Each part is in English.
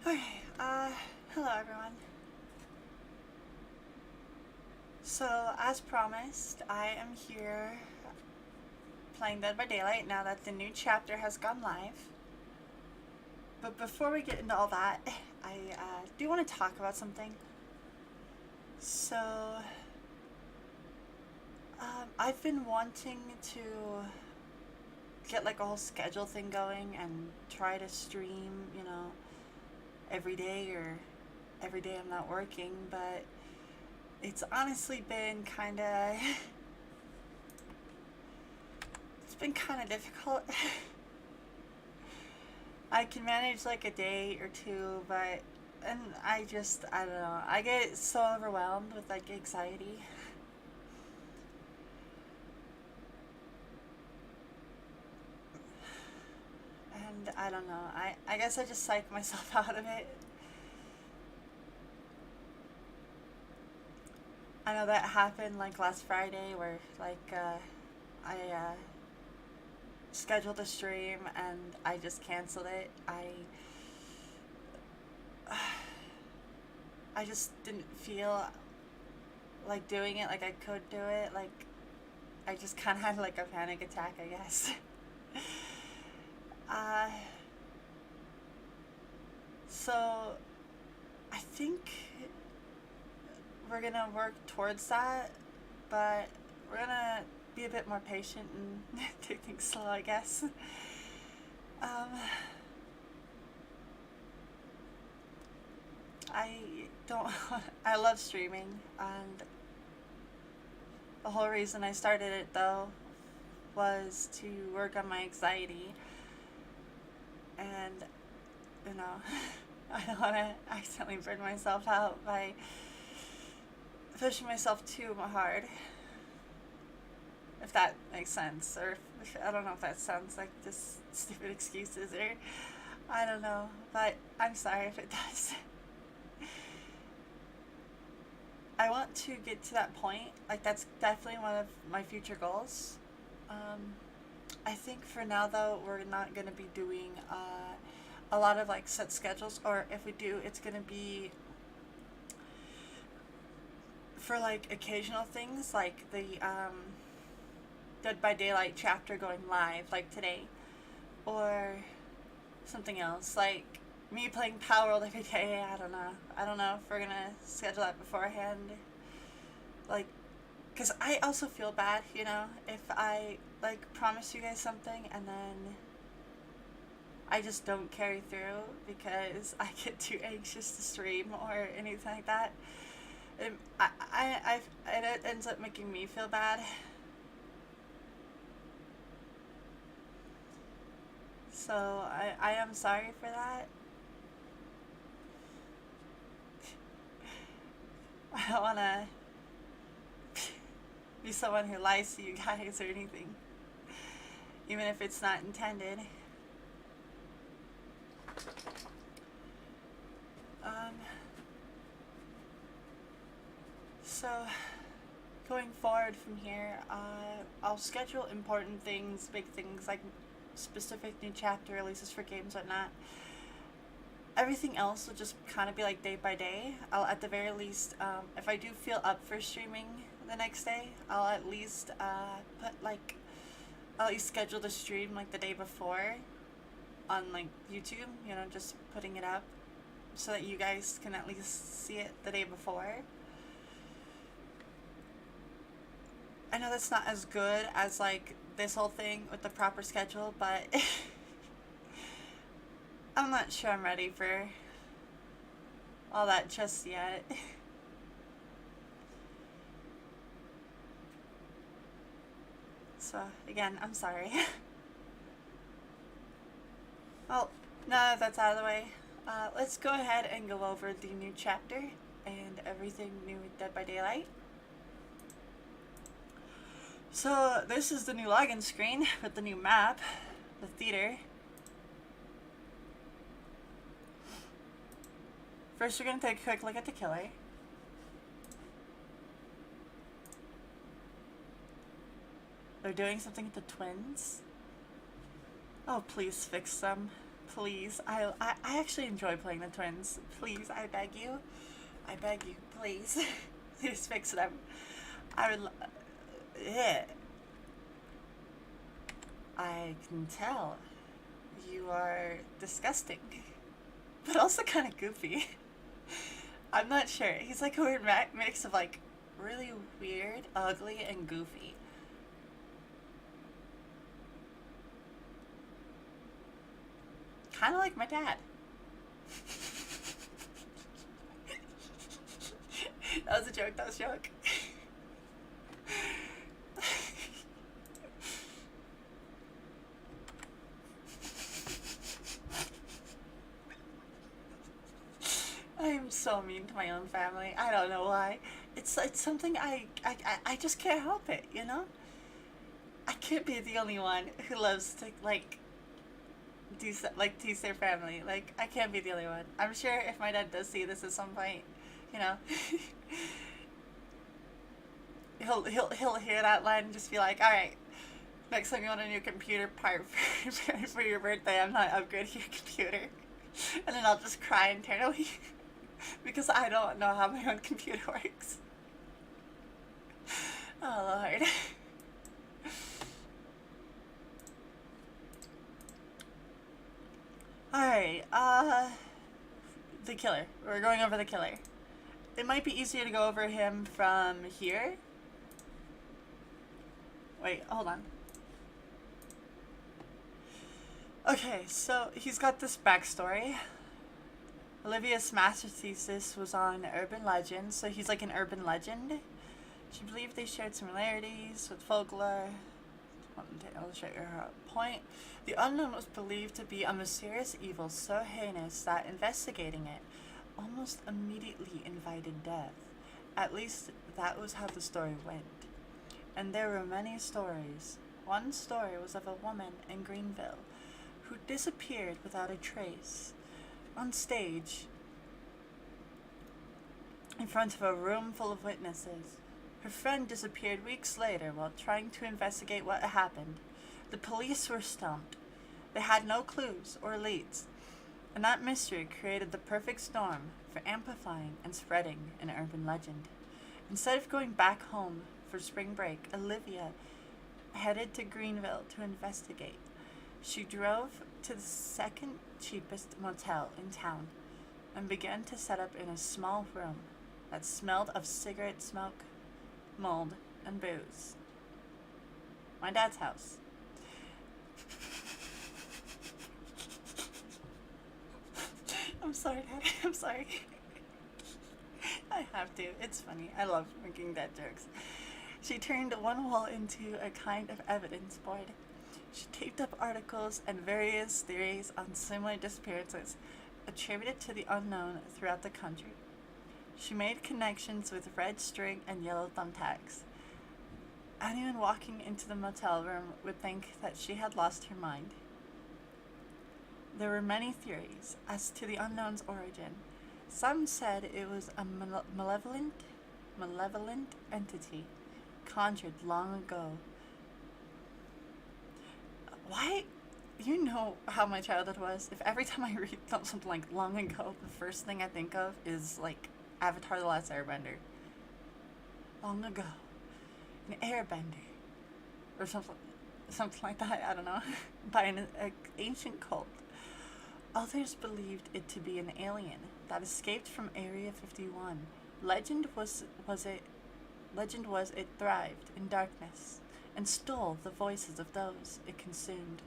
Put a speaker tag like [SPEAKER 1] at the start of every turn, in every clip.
[SPEAKER 1] Okay, hello everyone. So, as promised, I am here playing Dead by Daylight now that the new chapter has gone live. But before we get into all that, I do want to talk about something. So, I've been wanting to get like a whole schedule thing going and try to stream, every day or every day I'm not working, but it's honestly been kind of it's been kind of difficult. I can manage like a day or two, but and I don't know. I get so overwhelmed with like anxiety. And I don't know. I guess I just psych myself out of it. I know that happened like last Friday where I scheduled a stream and I just canceled it. I just didn't feel like doing it like I could do it. Like I just kind of had like a panic attack, I guess. uh, so I think we're gonna work towards that, but we're gonna be a bit more patient and take things slow, I guess. Um, I don't. I love streaming, and the whole reason I started it though was to work on my anxiety, and you know, I don't want to accidentally burn myself out by pushing myself too hard. If that makes sense, or if, I don't know if that sounds like just stupid excuses, or I don't know, but I'm sorry if it does. I want to get to that point. Like that's definitely one of my future goals. Um, I think for now though, we're not gonna be doing a lot of like set schedules, or if we do, it's gonna be for like occasional things, like the Dead by Daylight chapter going live, like today, or something else, like me playing Power World every day. I don't know. I don't know if we're gonna schedule that beforehand. Like, because I also feel bad, if I like promise you guys something and then I just don't carry through because I get too anxious to stream or anything like that. It ends up making me feel bad. So I am sorry for that. I don't want to be someone who lies to you guys or anything, even if it's not intended. Um, so, going forward from here, I'll schedule important things, big things like specific new chapter releases for games, whatnot. Everything else will just kind of be like day by day. I'll at the very least, if I do feel up for streaming the next day, I'll at least I'll at least schedule the stream like the day before on like YouTube. Just putting it up so that you guys can at least see it the day before. I know that's not as good as like this whole thing with the proper schedule, but I'm not sure I'm ready for all that just yet. So, again, I'm sorry. Well, now that that's out of the way, let's go ahead and go over the new chapter and everything new with Dead by Daylight. So, this is the new login screen with the new map, the theater. First, we're going to take a quick look at the killer. They're doing something with the twins. Oh, please fix them. please. I actually enjoy playing the twins. Please, I beg you. I beg you, please. Please fix them. I would. Yeah. I can tell. You are disgusting. But also kind of goofy. I'm not sure. He's like a weird mix of like really weird, ugly, and goofy. Kind of like my dad. That was a joke. That was a joke. I am so mean to my own family. I don't know why. It's something I just can't help it, you know? I can't be the only one who loves to like tease their family. Like I can't be the only one. I'm sure if my dad does see this at some point, you know, he'll hear that line and just be like, all right, next time you want a new computer part for your birthday, I'm not upgrading your computer, and then I'll just cry internally because I don't know how my own computer works. Oh Lord. Alright, the killer. We're going over the killer. It might be easier to go over him from here. Wait, hold on. Okay, so he's got this backstory. Olivia's master thesis was on urban legends, so he's like an urban legend. She believed they shared similarities with folklore. Wanted to illustrate her point. The unknown was believed to be a mysterious evil so heinous that investigating it almost immediately invited death. At least that was how the story went. And there were many stories. One story was of a woman in Greenville who disappeared without a trace. On stage, in front of a room full of witnesses. Her friend disappeared weeks later while trying to investigate what happened. The police were stumped. They had no clues or leads, and that mystery created the perfect storm for amplifying and spreading an urban legend. Instead of going back home for spring break, Olivia headed to Greenville to investigate. She drove to the second cheapest motel in town and began to set up in a small room that smelled of cigarette smoke, mold, and booze. My dad's house. I'm sorry, Dad. I'm sorry. I have to. It's funny. I love making dad jokes. She turned one wall into a kind of evidence board. She taped up articles and various theories on similar disappearances attributed to the unknown throughout the country. She made connections with red string and yellow thumbtacks. Anyone walking into the motel room would think that she had lost her mind. There were many theories as to the unknown's origin. Some said it was a malevolent entity conjured long ago. Why? You know how my childhood was. If every time I read something like long ago, the first thing I think of is like Avatar The Last Airbender. Long ago. An airbender. Or something like that, I don't know. By an ancient cult. Others believed it to be an alien that escaped from Area 51. Legend was it thrived in darkness and stole the voices of those it consumed,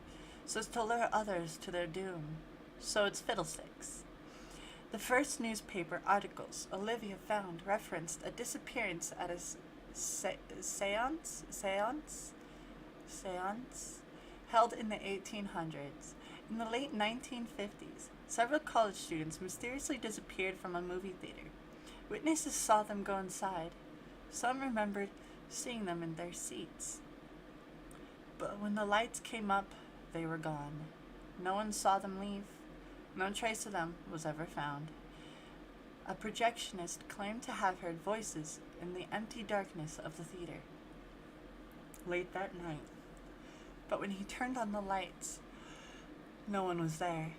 [SPEAKER 1] so as to lure others to their doom. So it's fiddlesticks. The first newspaper articles Olivia found referenced a disappearance at a seance held in the 1800s. In the late 1950s, several college students mysteriously disappeared from a movie theater. Witnesses saw them go inside. Some remembered seeing them in their seats. But when the lights came up, they were gone. No one saw them leave. No trace of them was ever found. A projectionist claimed to have heard voices in the empty darkness of the theater late that night. But when he turned on the lights, no one was there.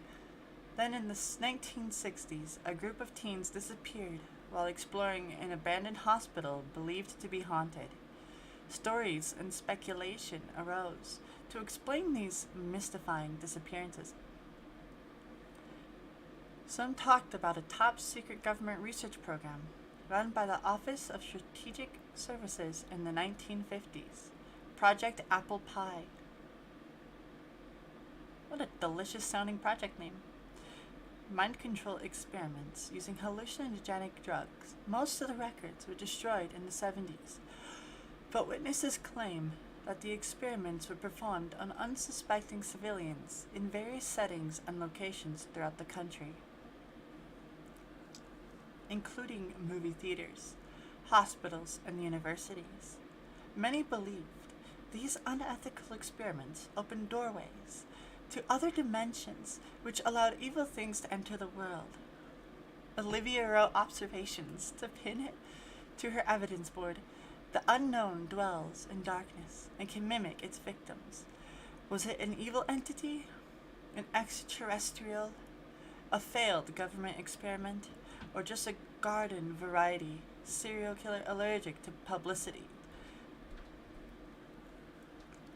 [SPEAKER 1] Then in the 1960s, a group of teens disappeared while exploring an abandoned hospital believed to be haunted. Stories and speculation arose to explain these mystifying disappearances. Some talked about a top secret government research program run by the Office of Strategic Services in the 1950s, Project Apple Pie. What a delicious sounding project name. Mind control experiments using hallucinogenic drugs. Most of the records were destroyed in the 70s, but witnesses claim that the experiments were performed on unsuspecting civilians in various settings and locations throughout the country, including movie theaters, hospitals, and universities. Many believed these unethical experiments opened doorways to other dimensions which allowed evil things to enter the world. Olivia wrote observations to pin it to her evidence board. The unknown dwells in darkness and can mimic its victims. Was it an evil entity? An extraterrestrial? A failed government experiment? Or just a garden variety serial killer allergic to publicity?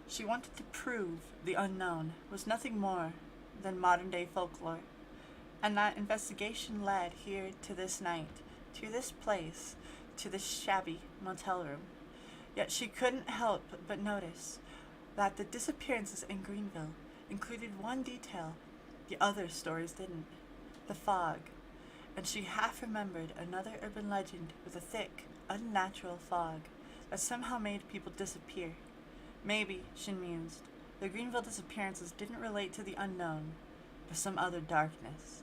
[SPEAKER 1] She wanted to prove the unknown was nothing more than modern-day folklore, and that investigation led here to this night, to this place, to this shabby motel room. Yet she couldn't help but notice that the disappearances in Greenville included one detail the other stories didn't: the fog. And she half remembered another urban legend with a thick, unnatural fog that somehow made people disappear. Maybe, she mused, the Greenville disappearances didn't relate to the unknown, but some other darkness.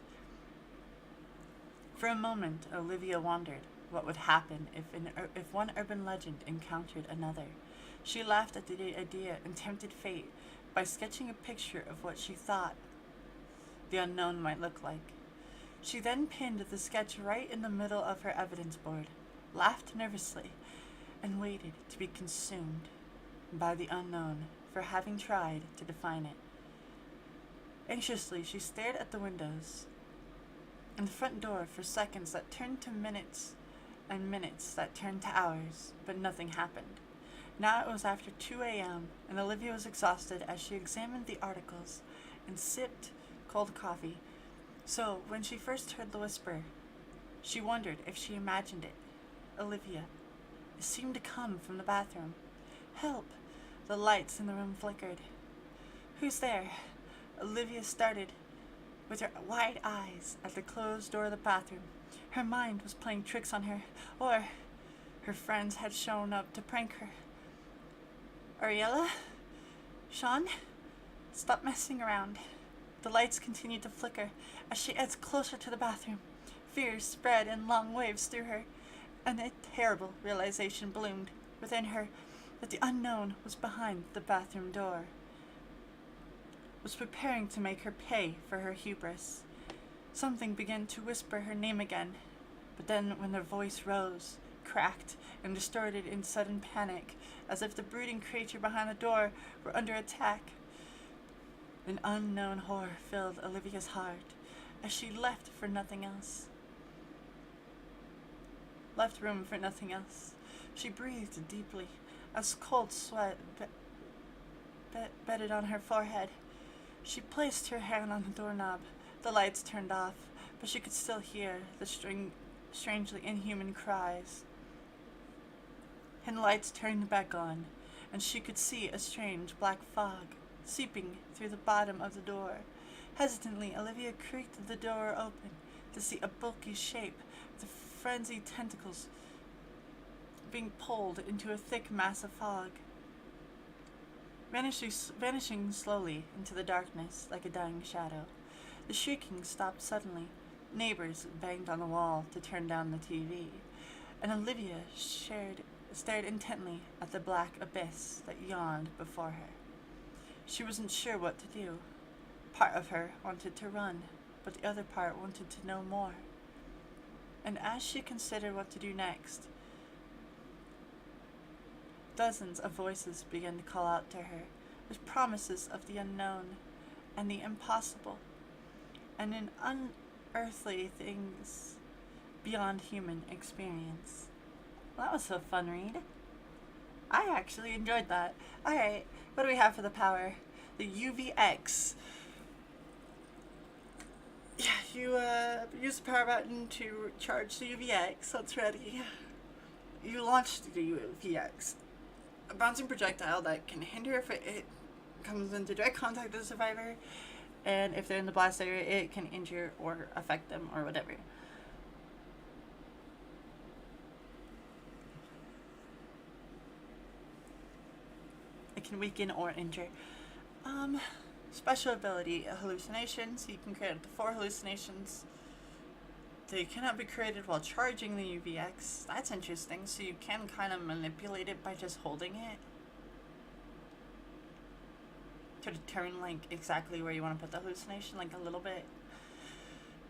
[SPEAKER 1] For a moment, Olivia wondered what would happen if one urban legend encountered another. She laughed at the idea and tempted fate by sketching a picture of what she thought the unknown might look like. She then pinned the sketch right in the middle of her evidence board, laughed nervously, and waited to be consumed by the unknown for having tried to define it. Anxiously, she stared at the windows and the front door for seconds that turned to minutes and minutes that turned to hours, but nothing happened. Now it was after 2 a.m., and Olivia was exhausted as she examined the articles and sipped cold coffee. So, when she first heard the whisper, she wondered if she imagined it. Olivia. It seemed to come from the bathroom. Help! The lights in the room flickered. Who's there? Olivia started with her wide eyes at the closed door of the bathroom. Her mind was playing tricks on her, or her friends had shown up to prank her. Ariella? Sean? Stop messing around. The lights continued to flicker as she edged closer to the bathroom. Fear spread in long waves through her, and a terrible realization bloomed within her that the unknown was behind the bathroom door, was preparing to make her pay for her hubris. Something began to whisper her name again, but then when the voice rose, cracked, and distorted in sudden panic, as if the brooding creature behind the door were under attack, an unknown horror filled Olivia's heart as she left room for nothing else. She breathed deeply as cold sweat bedded on her forehead. She placed her hand on the doorknob. The lights turned off, but she could still hear the strangely inhuman cries. And the lights turned back on, and she could see a strange black fog seeping through the bottom of the door. Hesitantly, Olivia creaked the door open to see a bulky shape with frenzied tentacles being pulled into a thick mass of fog, vanishing slowly into the darkness like a dying shadow. The shrieking stopped suddenly. Neighbors banged on the wall to turn down the TV, and Olivia stared intently at the black abyss that yawned before her. She wasn't sure what to do. Part of her wanted to run, but the other part wanted to know more. And as she considered what to do next, dozens of voices began to call out to her with promises of the unknown and the impossible. and in unearthly things beyond human experience. Well, that was a fun read. I actually enjoyed that. Alright, what do we have for the power? The UVX. Yeah, you use the power button to charge the UVX. That's ready. You launch the UVX, a bouncing projectile that can hinder if it comes into direct contact with the survivor, and if they're in the blast area, it can injure or affect them or whatever. It can weaken or injure. Special ability, hallucinations. You can create up to 4 hallucinations. They cannot be created while charging the UVX. That's interesting, so you can kind of manipulate it by just holding it to determine like exactly where you want to put the hallucination, like a little bit.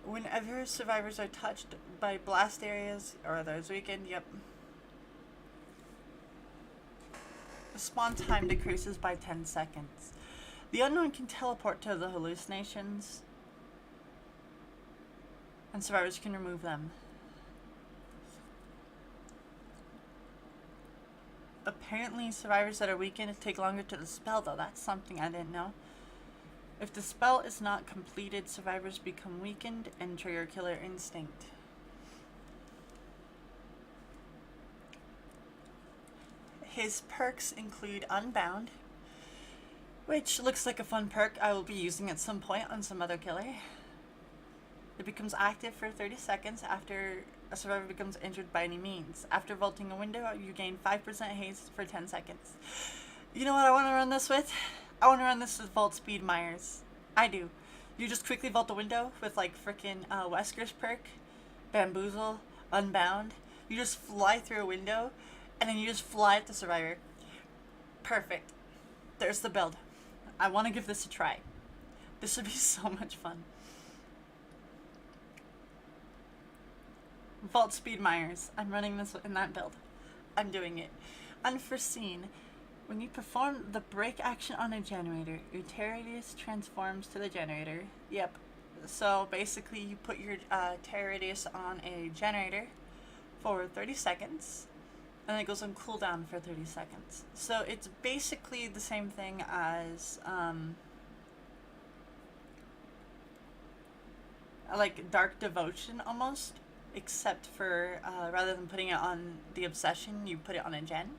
[SPEAKER 1] Whenever survivors are touched by blast areas or others weakened, yep. The spawn time decreases by 10 seconds. The unknown can teleport to the hallucinations, and survivors can remove them. Apparently, survivors that are weakened take longer to dispel, though. That's something I didn't know. If the spell is not completed, survivors become weakened and trigger killer instinct. His perks include Unbound, which looks like a fun perk I will be using at some point on some other killer. It becomes active for 30 seconds after a survivor becomes injured by any means. After vaulting a window, you gain 5% haste for 10 seconds. You know what I want to run this with? I want to run this with Vault Speed Myers. I do. You just quickly vault the window with like frickin' Wesker's perk, Bamboozle, Unbound. You just fly through a window, and then you just fly at the survivor. Perfect. There's the build. I want to give this a try. This would be so much fun. Vault Speed Myers. I'm running this in that build. I'm doing it. Unforeseen. When you perform the break action on a generator, your terror radius transforms to the generator. Yep. So basically you put your terror radius on a generator for 30 seconds, and then it goes on cooldown for 30 seconds. So it's basically the same thing as like Dark Devotion almost, except for rather than putting it on the Obsession, you put it on a gen.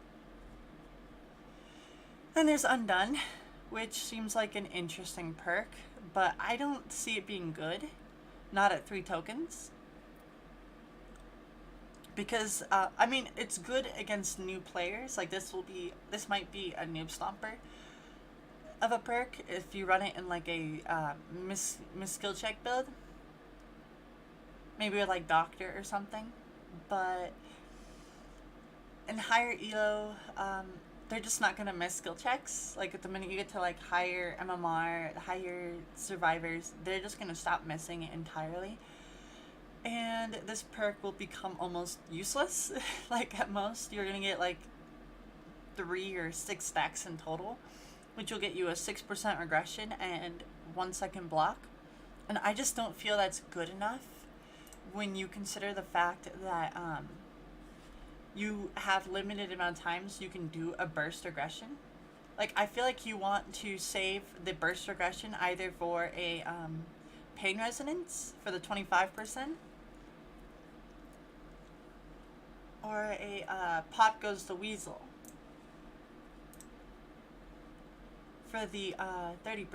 [SPEAKER 1] Then there's Undone, which seems like an interesting perk, but I don't see it being good. Not at 3 tokens. Because, I mean, it's good against new players. Like, this might be a noob stomper of a perk if you run it in, like, a miss skill check build. Maybe with, like, Doctor or something. But in higher ELO, they're just not going to miss skill checks. Like, at the minute you get to, like, higher MMR, higher survivors, they're just going to stop missing it entirely. And this perk will become almost useless. Like, at most, you're going to get, like, 3 or 6 stacks in total, which will get you a 6% regression and 1 second block. And I just don't feel that's good enough when you consider the fact that, you have limited amount of times you can do a burst regression. Like, I feel like you want to save the burst regression either for a pain resonance for the 25%, or a pop goes the weasel for the 30%.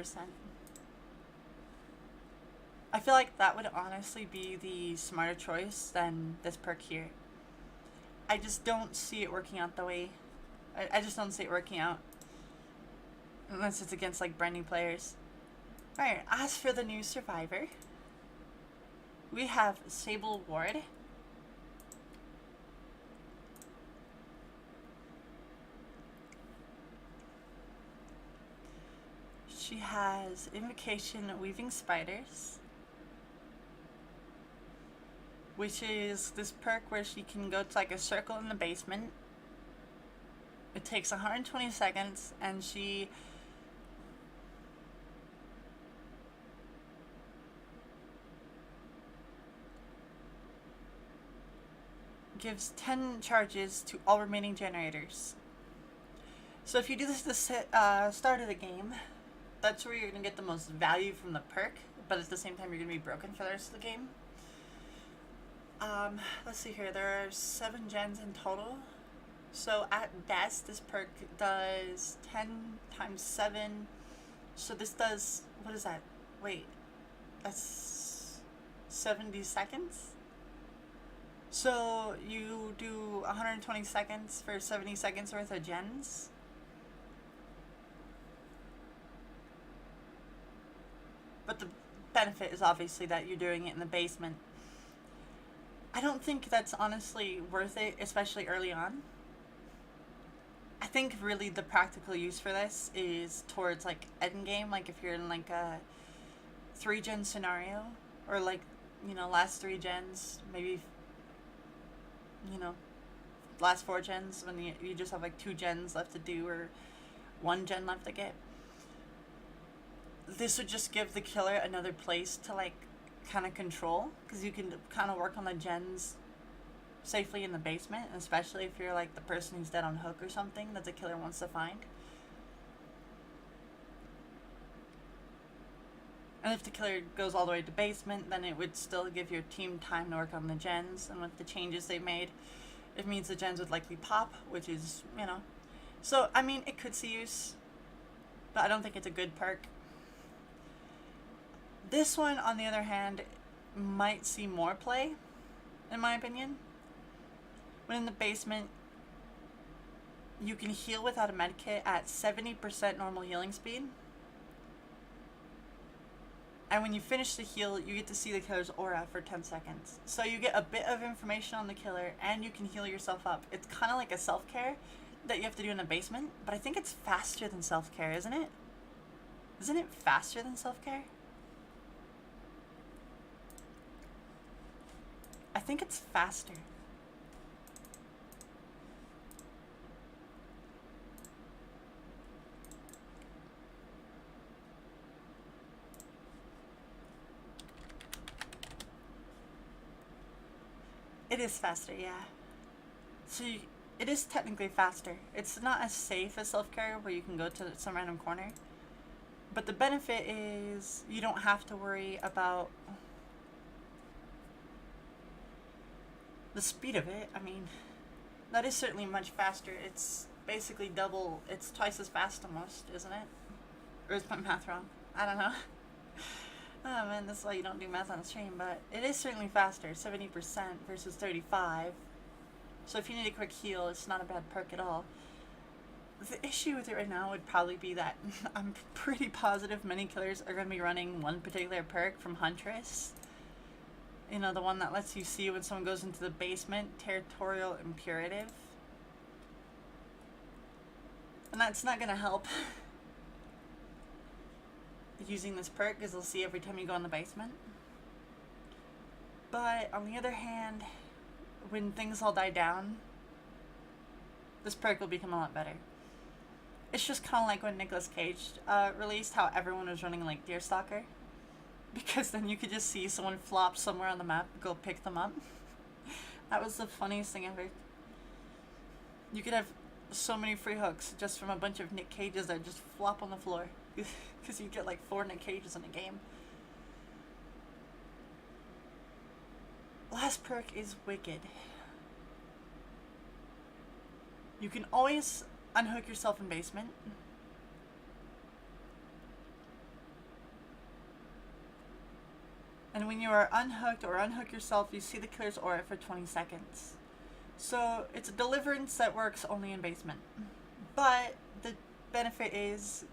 [SPEAKER 1] I feel like that would honestly be the smarter choice than this perk here. I just don't see it working out the way... I just don't see it working out. Unless it's against, like, brand new players. Alright, as for the new survivor, we have Sable Ward. She has Invocation Weaving Spiders, which is this perk where she can go to like a circle in the basement. It takes 120 seconds, and she gives 10 charges to all remaining generators. So if you do this at the start of the game, that's where you're going to get the most value from the perk, but at the same time you're going to be broken for the rest of the game. Let's see here, there are 7 gens in total. So at best, this perk does 10 times 7. So this does, what is that? Wait, that's 70 seconds? So you do 120 seconds for 70 seconds worth of gens. But the benefit is obviously that you're doing it in the basement. I don't think that's honestly worth it, especially early on. I think really the practical use for this is towards like endgame, like if you're in like a 3-gen scenario, or like, you know, last 3 gens, maybe, you know, last 4 gens when you just have like 2 gens left to do, or 1 gen left to get. This would just give the killer another place to like kind of control, because you can kind of work on the gens safely in the basement, especially if you're like the person who's dead on hook or something that the killer wants to find. And if the killer goes all the way to basement, then it would still give your team time to work on the gens, and with the changes they made, it means the gens would likely pop, which is, you know. So, I mean, it could see use, but I don't think it's a good perk. This one, on the other hand, might see more play, in my opinion. When in the basement, you can heal without a medkit at 70% normal healing speed. And when you finish the heal, you get to see the killer's aura for 10 seconds. So you get a bit of information on the killer, and you can heal yourself up. It's kind of like a self-care that you have to do in the basement, but I think it's faster than self-care, isn't it? Isn't it faster than self-care? I think it's faster. It is faster, yeah. So it is technically faster. It's not as safe as self-care, where you can go to some random corner. But the benefit is you don't have to worry about the speed of it. I mean, that is certainly much faster. It's basically double, it's twice as fast almost, isn't it? Or is my math wrong? I don't know. Oh man, that's why you don't do math on the stream, but it is certainly faster, 70% versus 35. So if you need a quick heal, it's not a bad perk at all. The issue with it right now would probably be that I'm pretty positive many killers are going to be running one particular perk from Huntress. You know, the one that lets you see when someone goes into the basement, Territorial Imperative. And that's not going to help using this perk, because they'll see every time you go in the basement. But on the other hand, when things all die down, this perk will become a lot better. It's just kind of like when Nicolas Cage released, how everyone was running like Deerstalker, because then you could just see someone flop somewhere on the map, go pick them up. That was the funniest thing ever. You could have so many free hooks just from a bunch of Nick Cages that just flop on the floor, because you get like 4 Nick Cages in a game. Last perk is Wicked. You can always unhook yourself in basement. And when you are unhooked or unhook yourself, you see the killer's aura for 20 seconds. So it's a deliverance that works only in basement. But the benefit is,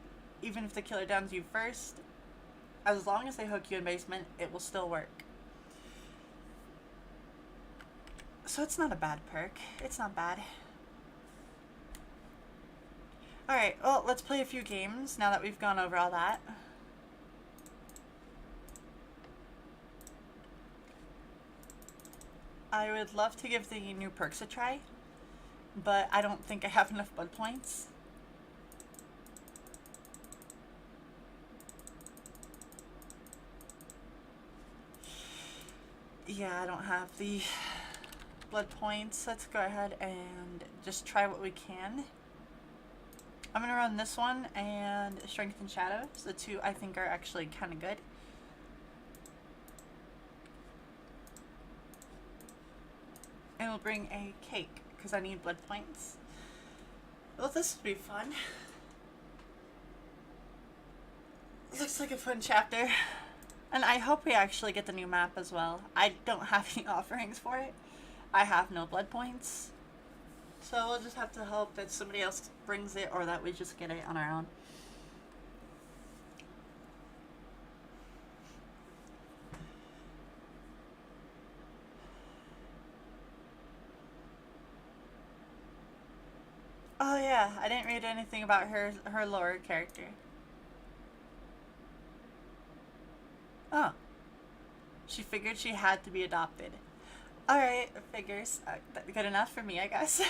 [SPEAKER 1] even if the killer downs you first, as long as they hook you in basement, it will still work. So it's not a bad perk. It's not bad. Alright, well, let's play a few games now that we've gone over all that. I would love to give the new perks a try, but I don't think I have enough blood points. Yeah, I don't have the blood points. Let's go ahead and just try what we can. I'm gonna run this one and Strength and Shadows. The two I think are actually kind of good. And we'll bring a cake because I need blood points. Well, this will be fun. Looks like a fun chapter. And I hope we actually get the new map as well. I don't have any offerings for it. I have no blood points. So we'll just have to hope that somebody else brings it or that we just get it on our own. Oh yeah, I didn't read anything about her lore character. Oh. She figured she had to be adopted. Alright, figures. Good enough for me, I guess.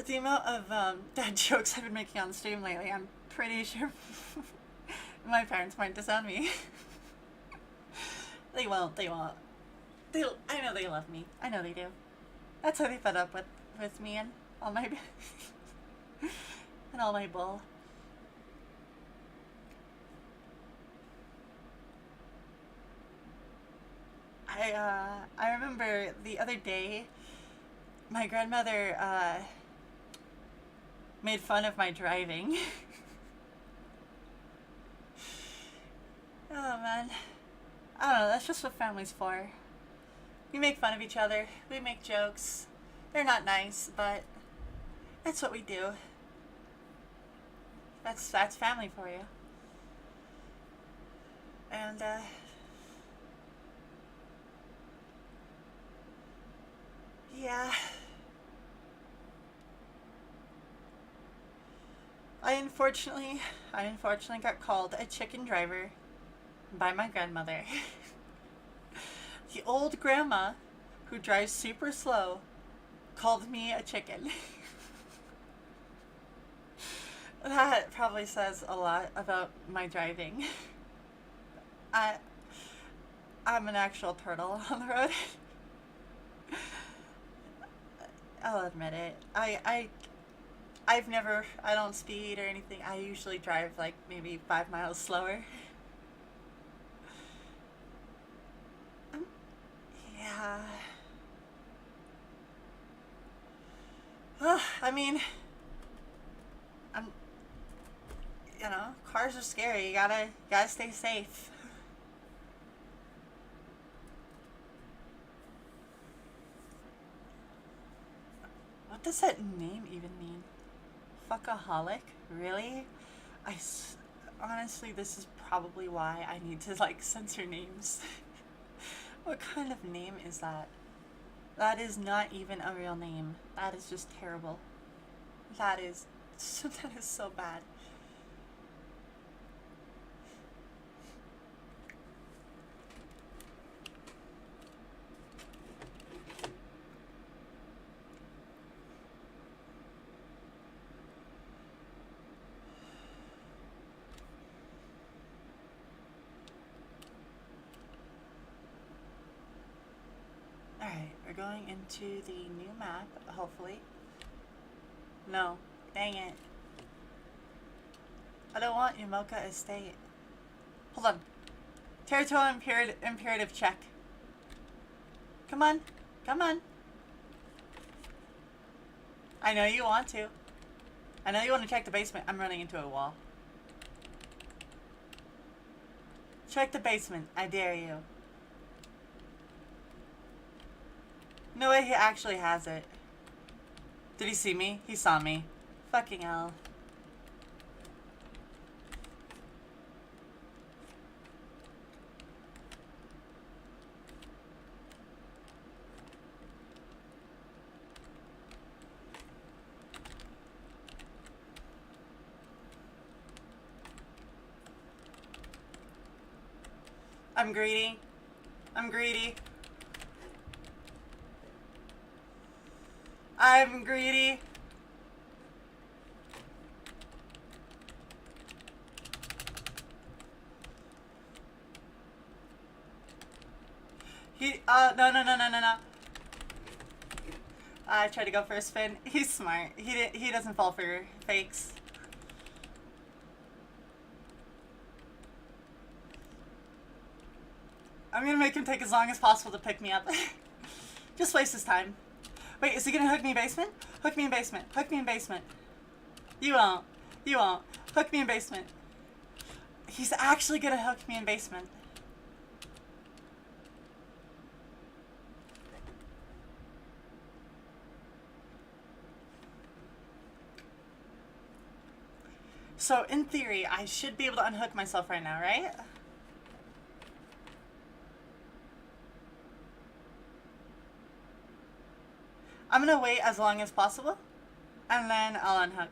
[SPEAKER 1] The amount of dad jokes I've been making on stream lately, I'm pretty sure my parents might disown me. They won't. I know they love me. I know they do. That's how they put up with me and all my and all my bull. I remember the other day my grandmother made fun of my driving. Oh man. I don't know, that's just what family's for. We make fun of each other, we make jokes. They're not nice, but that's what we do. That's family for you. And yeah. I unfortunately got called a chicken driver by my grandmother. The old grandma who drives super slow called me a chicken. That probably says a lot about my driving. I'm an actual turtle on the road. I'll admit it. I don't speed or anything. I usually drive like maybe 5 miles slower. Yeah. I mean, you know, cars are scary. You gotta stay safe. What does that name even mean? Fuckaholic? Really? Honestly, this is probably why I need to like censor names. What kind of name is that? That is not even a real name. That is just terrible. That is so bad. Alright, we're going into the new map, hopefully. No. Dang it. I don't want Yamoka Estate. Hold on. Territorial imperative check. Come on. Come on. I know you want to. I know you want to check the basement. I'm running into a wall. Check the basement. I dare you. No way he actually has it. Did he see me? He saw me. Fucking hell. I'm greedy. I'm greedy. I'm greedy. No, no, no, no, no, no. I tried to go for a spin. He's smart. He doesn't fall for fakes. I'm gonna make him take as long as possible to pick me up. Just waste his time. Wait, is he gonna hook me in basement? Hook me in basement. Hook me in basement. You won't. You won't. Hook me in basement. He's actually gonna hook me in basement. So, in theory, I should be able to unhook myself right now, right? I'm gonna wait as long as possible, and then I'll unhook.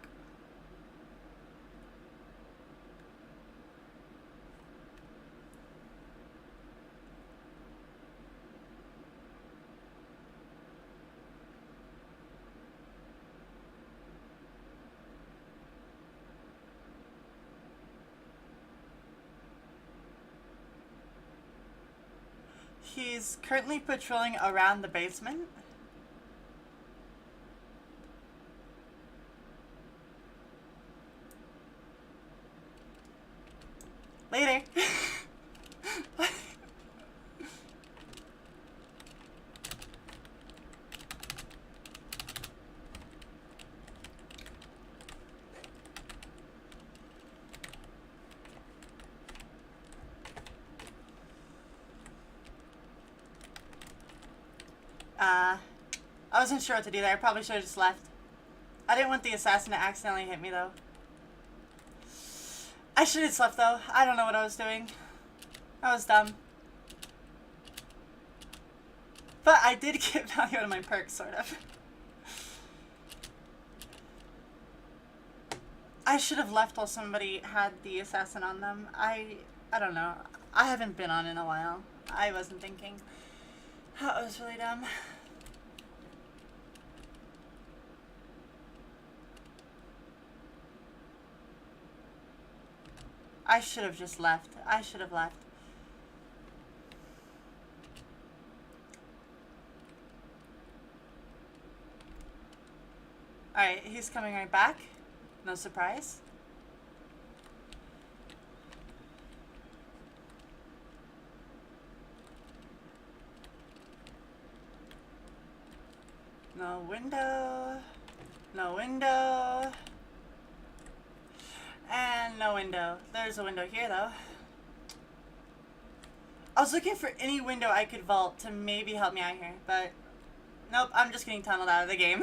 [SPEAKER 1] He's currently patrolling around the basement. Later. I wasn't sure what to do there. I probably should have just left. I didn't want the assassin to accidentally hit me, though. I should have just left, though. I don't know what I was doing. I was dumb. But I did get value out of my perks, sort of. I should have left while somebody had the assassin on them. I don't know. I haven't been on in a while. I wasn't thinking. That was really dumb. I should have just left. I should have left. Alright, he's coming right back. No surprise. No window. No window. And no window. There's a window here, though. I was looking for any window I could vault to maybe help me out here, but nope, I'm just getting tunneled out of the game.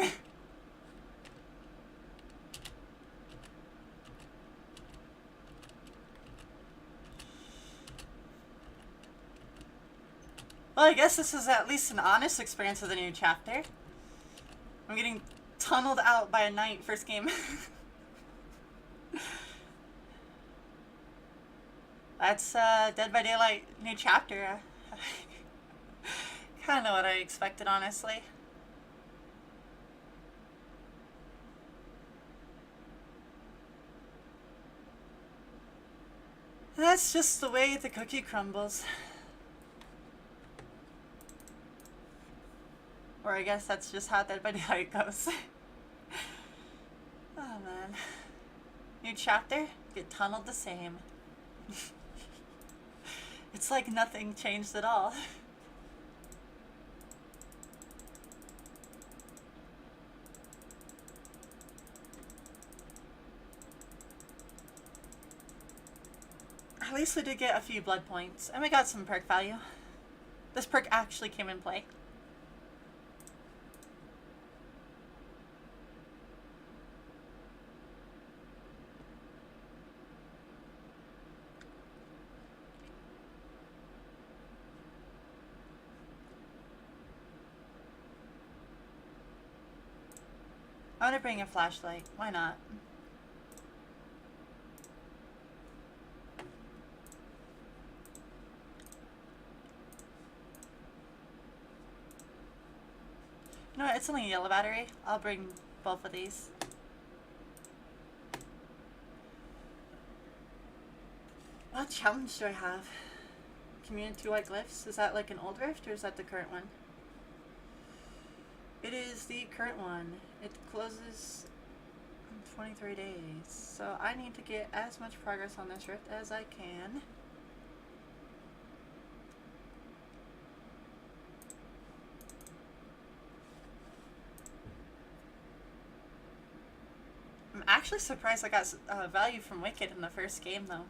[SPEAKER 1] Well, I guess this is at least an honest experience of the new chapter. I'm getting tunneled out by a knight first game. That's Dead by Daylight new chapter. Kind of what I expected, honestly. That's just the way the cookie crumbles. Or I guess that's just how Dead by Daylight goes. Oh man. New chapter, get tunneled the same. It's like nothing changed at all. At least we did get a few blood points, and we got some perk value. This perk actually came in play. I want to bring a flashlight. Why not? You know what? It's only a yellow battery. I'll bring both of these. What challenge do I have? Community White Glyphs. Is that like an old rift or is that the current one? It is the current one. It closes in 23 days. So I need to get as much progress on this rift as I can. I'm actually surprised I got value from Wicked in the first game though.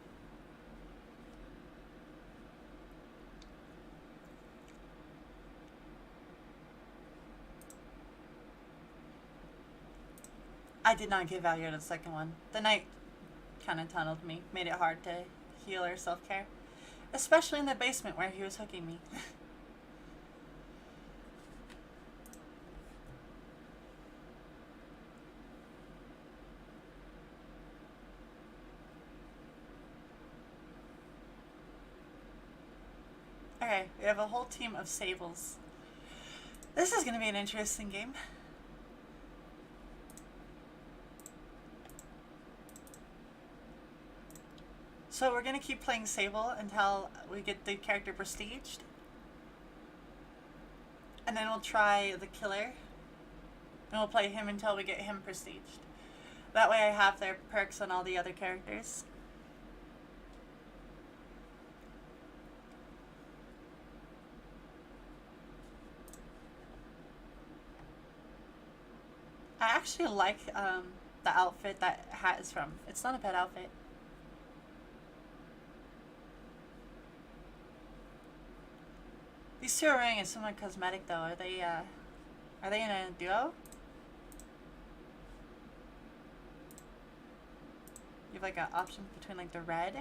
[SPEAKER 1] I did not get value out of the second one. The knight kind of tunneled me, made it hard to heal or self-care. Especially in the basement where he was hooking me. Okay, we have a whole team of Sables. This is going to be an interesting game. So we're going to keep playing Sable until we get the character prestiged. And then we'll try the killer. And we'll play him until we get him prestiged. That way I have their perks on all the other characters. I actually like the outfit that hat is from. It's not a bad outfit. These two are wearing a similar cosmetic though. Are they in a duo? You have like an option between like the red.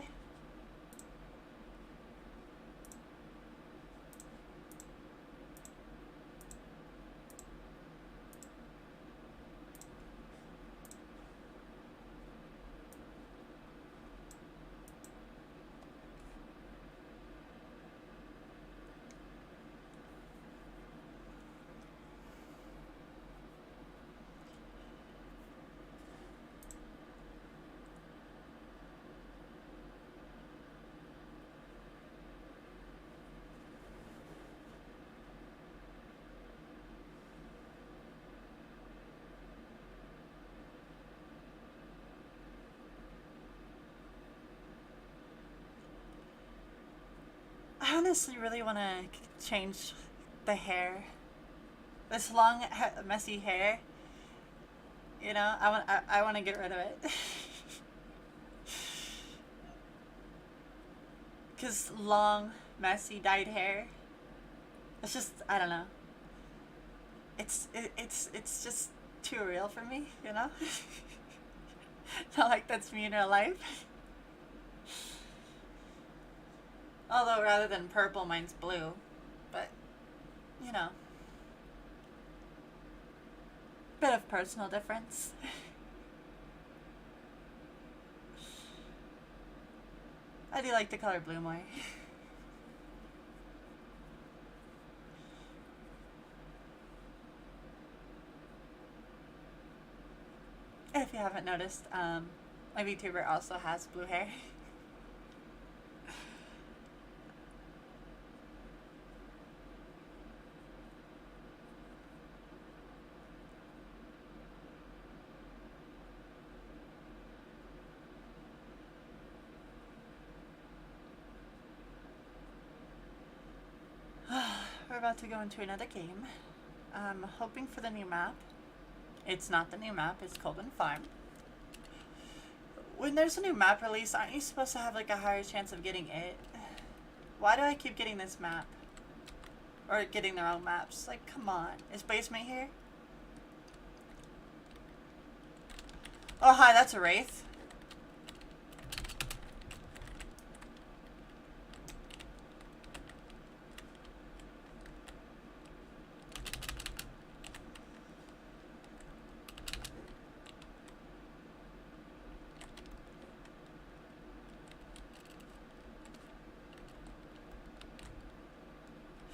[SPEAKER 1] I honestly really want to change the hair. This long, messy hair. You know, I want to get rid of it. Cause long, messy, dyed hair. It's just, I don't know. It's just too real for me, you know. Not like that's me in real life. Although rather than purple, mine's blue. But, you know. Bit of personal difference. I do like the color blue more. If you haven't noticed, my VTuber also has blue hair. We're about to go into another game. I'm hoping for the new map. It's not the new map, it's Coldwind Farm. When there's a new map release, aren't you supposed to have like a higher chance of getting it? Why do I keep getting this map? Or getting the wrong maps? Like, come on. Is Basement here? Oh, hi, that's a Wraith.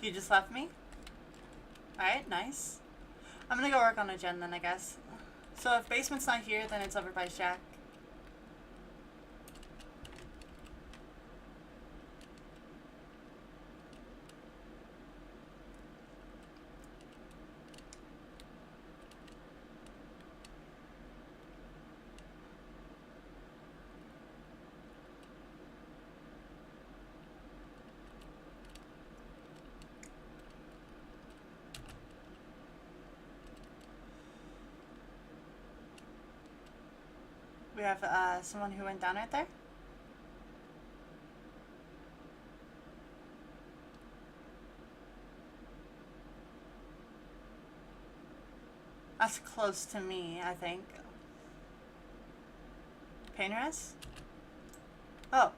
[SPEAKER 1] You just left me? Alright, nice. I'm gonna go work on a gen then, I guess. So if Basement's not here, then it's over by Shack. We have someone who went down right there. That's close to me, I think. Pain res? Oh.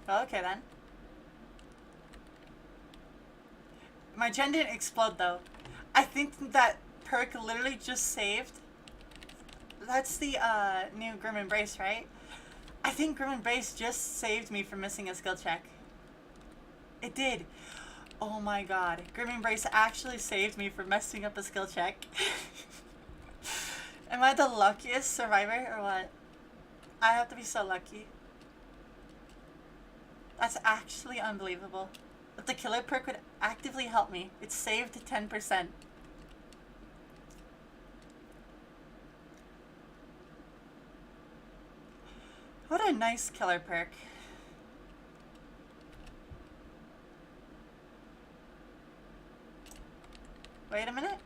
[SPEAKER 1] Okay then. My gen didn't explode though. I think that perk literally just saved. That's the new Grim Embrace, right? I think Grim Embrace just saved me from missing a skill check. It did. Oh my god. Grim Embrace actually saved me from messing up a skill check. Am I the luckiest survivor or what? I have to be so lucky. That's actually unbelievable. But the killer perk would actively help me. It saved 10%. What a nice killer perk. Wait a minute.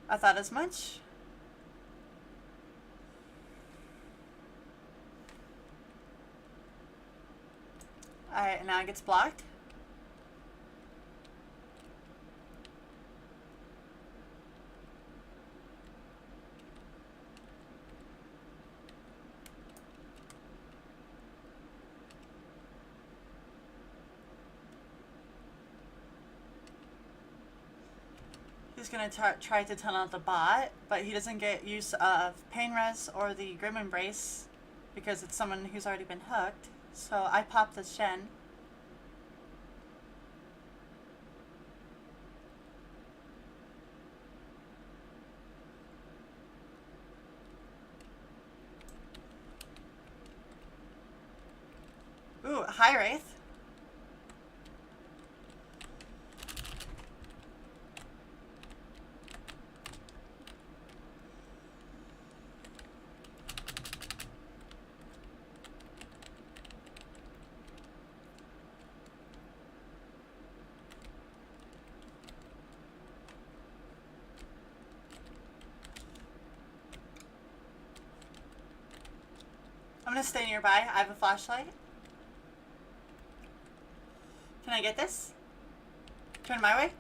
[SPEAKER 1] I thought as much. Alright, now it gets blocked. He's gonna try to tunnel out the bot, but he doesn't get use of Pain Res or the Grim Embrace because it's someone who's already been hooked. So I pop this gen. Ooh, hi Wraith. I'm gonna stay nearby. I have a flashlight. Can I get this? Turn my way?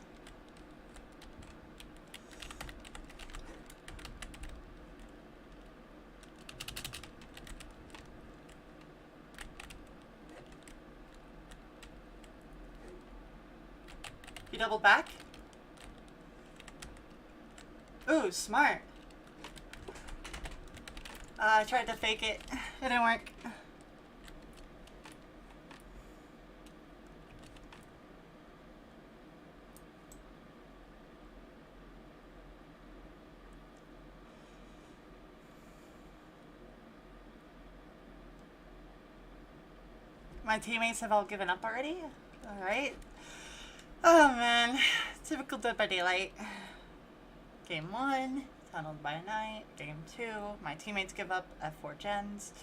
[SPEAKER 1] You double back? Ooh, smart. I tried to fake it. It didn't work. My teammates have all given up already? Alright. Oh man. Typical Dead by Daylight. Game 1. Tunneled by night. Game 2. My teammates give up at 4 gens.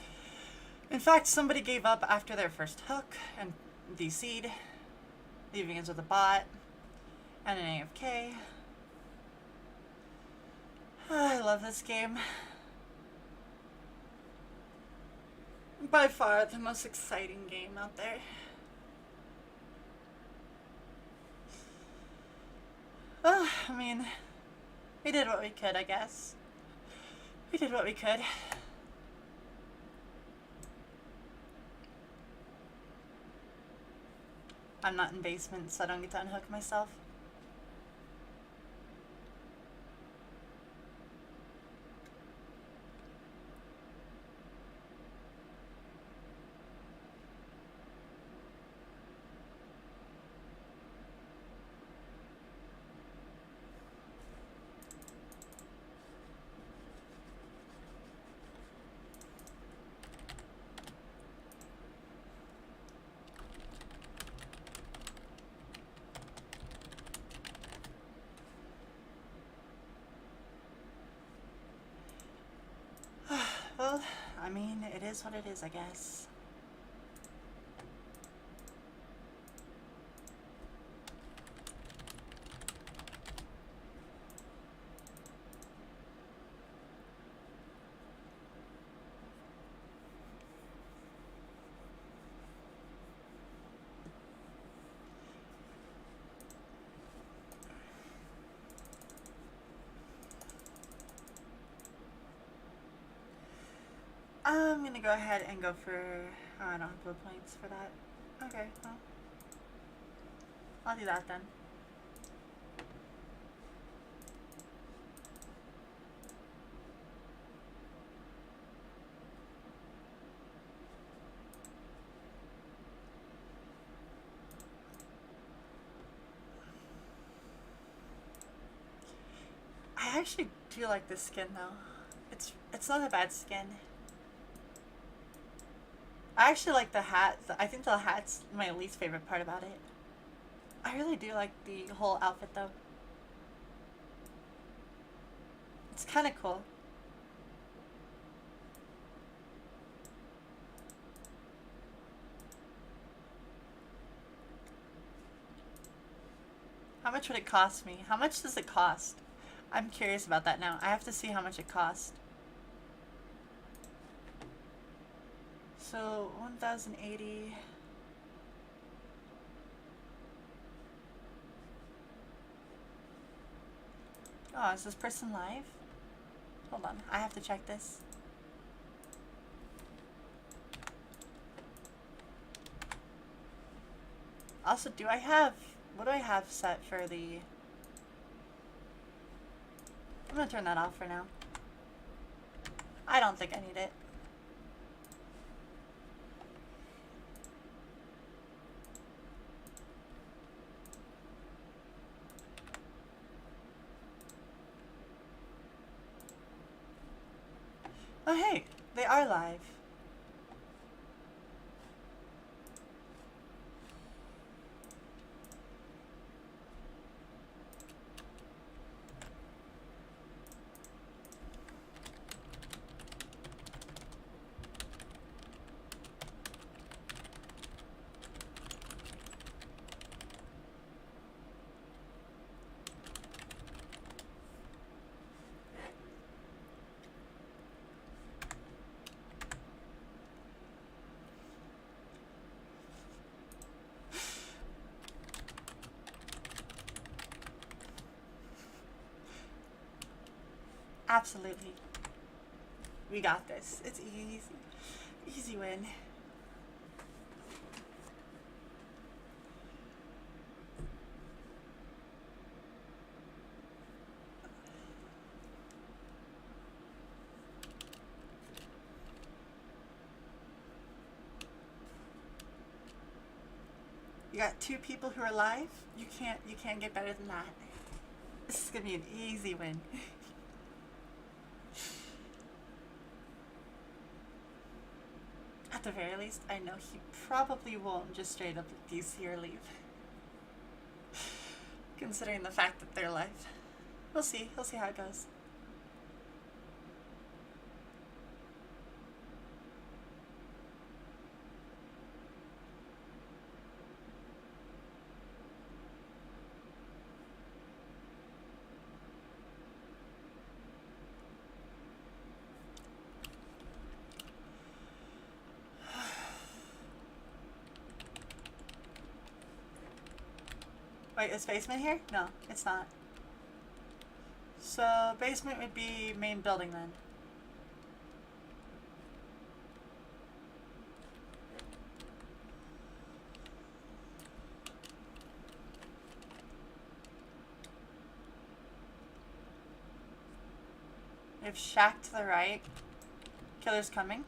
[SPEAKER 1] In fact, somebody gave up after their first hook and DC'd, leaving us with a bot and an AFK. I love this game. By far the most exciting game out there. Well, I mean, we did what we could, I guess. We did what we could. I'm not in basement, so I don't get to unhook myself. Well, I mean, it is what it is, I guess. I'm gonna go ahead and go for... Oh, I don't have blue points for that. Okay, well. I'll do that then. I actually do like this skin though. It's not a bad skin. I actually like the hat. I think the hat's my least favorite part about it. I really do like the whole outfit though. It's kind of cool. How much would it cost me? How much does it cost? I'm curious about that now. I have to see how much it cost. So 1,080. Oh, is this person live? Hold on, I have to check this. Also, do I have... What do I have set for the... I'm gonna turn that off for now. I don't think I need it. Oh hey, they are live. Absolutely. We got this. It's easy. Easy win. You got 2 people who are live? You can't get better than that. This is gonna be an easy win. At the very least, I know he probably won't just straight up DC or leave. Considering the fact that they're live. We'll see. We'll see how it goes. Wait, is basement here? No, it's not. So basement would be main building then. We have shack to the right. Killer's coming.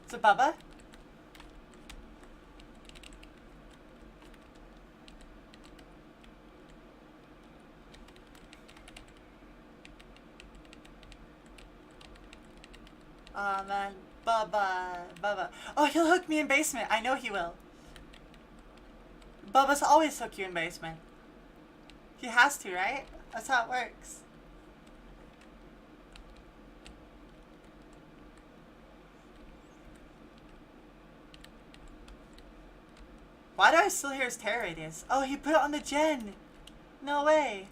[SPEAKER 1] It's a Bubba. Oh man, Bubba. Oh, he'll hook me in basement. I know he will. Bubba's always hook you in basement. He has to, right? That's how it works. Why do I still hear his terror radius? Oh, he put it on the gen. No way.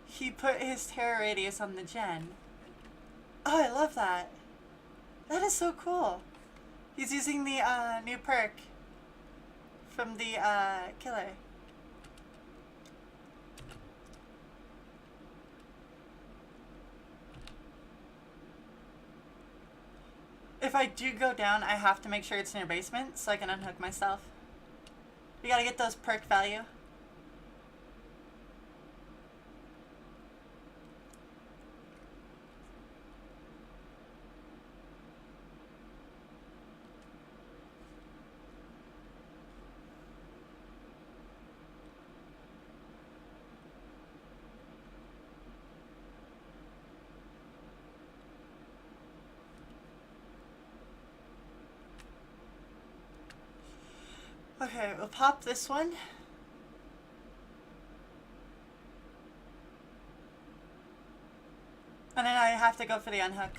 [SPEAKER 1] He put his terror radius on the gen. Oh, I love that. That is so cool. He's using the new perk from the killer. if I do go down, I have to make sure it's in your basement so I can unhook myself. You gotta get those perk value. Okay, we'll pop this one. And then I have to go for the unhook.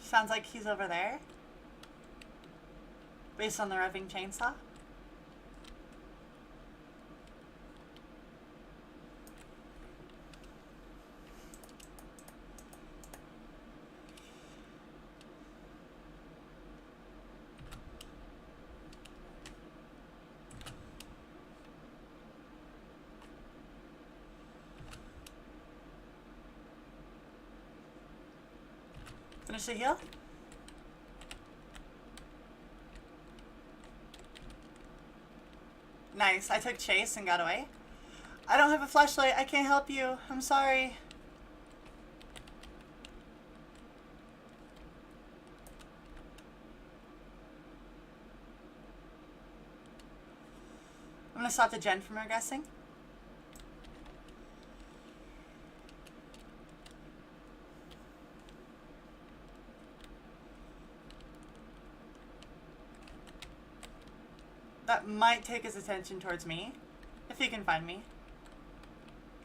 [SPEAKER 1] Sounds like he's over there. Based on the revving chainsaw. Finish the heal. Nice. I took chase and got away. I don't have a flashlight. I can't help you. I'm sorry. I'm gonna stop the gen from regressing. That might take his attention towards me, if he can find me.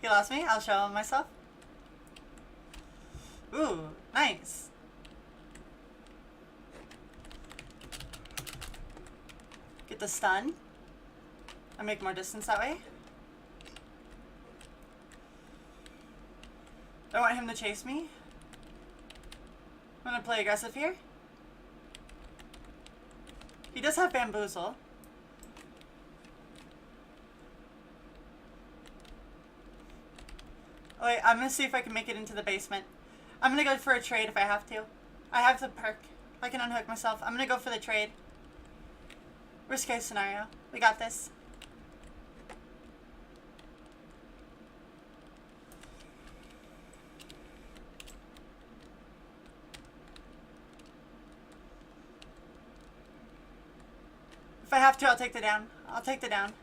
[SPEAKER 1] He lost me, I'll show him myself. Ooh, nice. Get the stun. I make more distance that way. I want him to chase me. I'm gonna play aggressive here. He does have bamboozle. Oh, wait, I'm gonna see if I can make it into the basement. I'm gonna go for a trade if I have to. I have the perk. I can unhook myself. I'm gonna go for the trade. Worst case scenario. We got this. If I have to, I'll take the down. I'll take the down.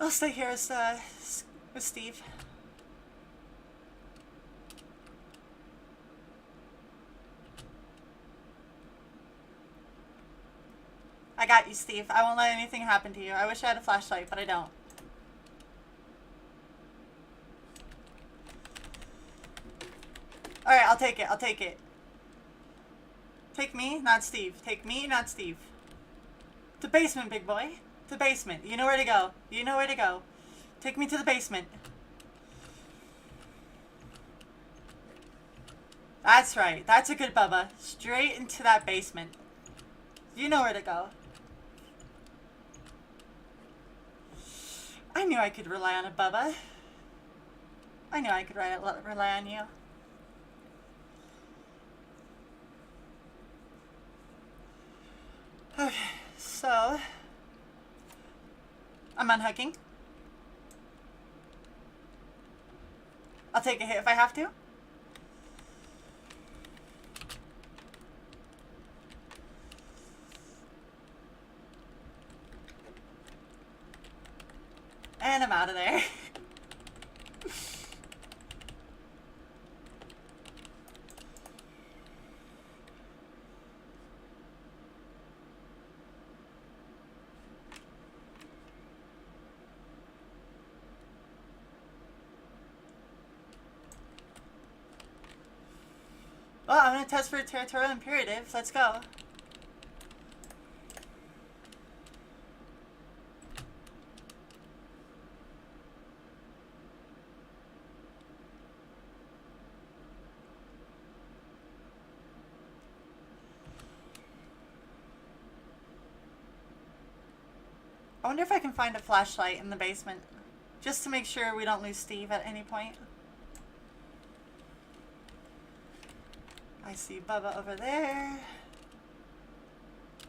[SPEAKER 1] I'll stay here with Steve. I got you, Steve. I won't let anything happen to you. I wish I had a flashlight, but I don't. Alright, I'll take it. I'll take it. Take me, not Steve. Take me, not Steve. To basement, big boy. To basement. You know where to go. You know where to go. Take me to the basement. That's right. That's a good Bubba. Straight into that basement. You know where to go. I knew I could rely on a Bubba. I knew I could rely on you. Okay, so I'm unhooking. I'll take a hit if I have to. And I'm out of there. Well, I'm gonna test for a territorial imperative. Let's go. I wonder if I can find a flashlight in the basement. Just to make sure we don't lose Steve at any point. I see Bubba over there.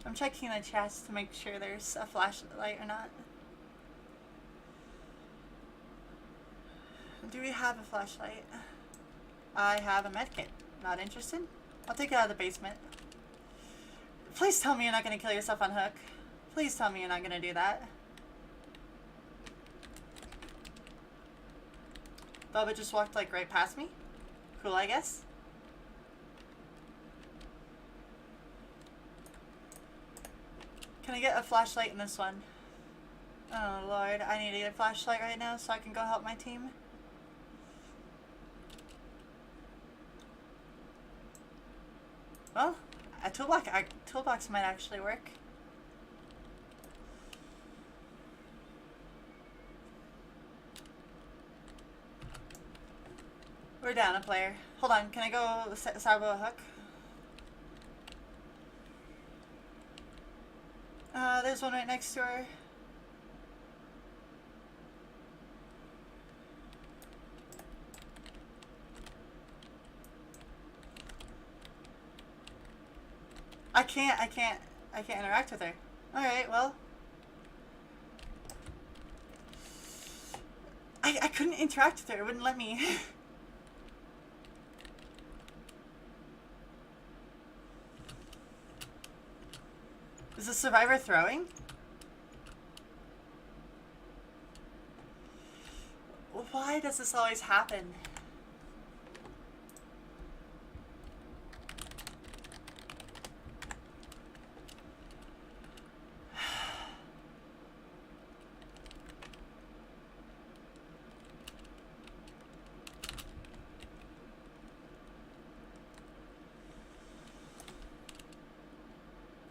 [SPEAKER 1] I'm checking the chest to make sure there's a flashlight or not. Do we have a flashlight? I have a medkit. Not interested? I'll take it out of the basement. Please tell me you're not going to kill yourself on Hook. Please tell me you're not going to do that. Bubba just walked like right past me. Cool, I guess. Can I get a flashlight in this one? Oh lord, I need to get a flashlight right now so I can go help my team. Well, a toolbox might actually work. We're down a player. Hold on, can I go Sabo a hook? There's one right next to her. I can't interact with her. Alright, well. I couldn't interact with her, it wouldn't let me. Is the survivor throwing? Why does this always happen?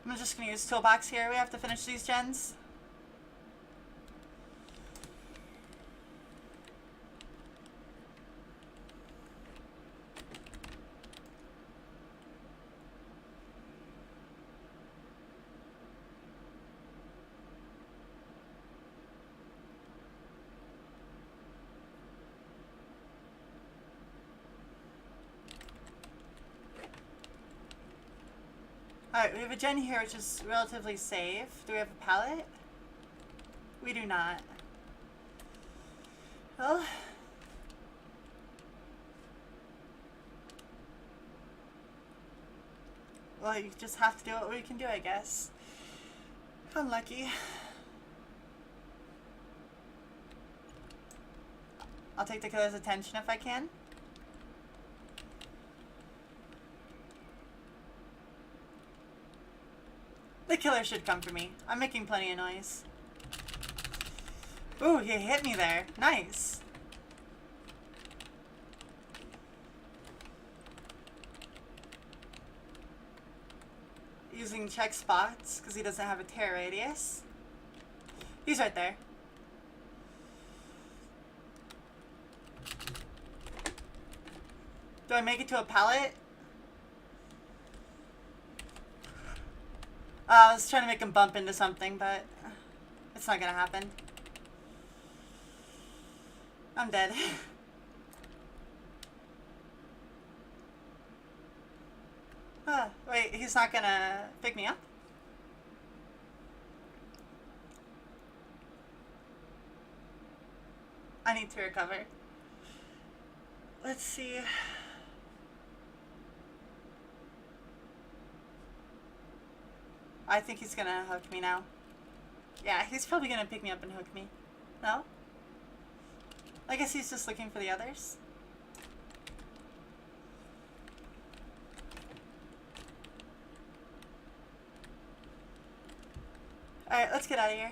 [SPEAKER 1] I'm just gonna use toolbox here. We have to finish these gens. Alright, we have a gen here which is relatively safe. Do we have a pallet? We do not. Well. Well, you just have to do what we can do, I guess. Unlucky. I'll take the killer's attention if I can. The killer should come for me. I'm making plenty of noise. Ooh, he hit me there. Nice. Using check spots because he doesn't have a tear radius. He's right there. Do I make it to a pallet? I was trying to make him bump into something, but it's not gonna happen. I'm dead. Wait, he's not gonna pick me up? I need to recover. Let's see. I think he's gonna hook me now. Yeah, he's probably gonna pick me up and hook me. No? I guess he's just looking for the others. Alright, let's get out of here.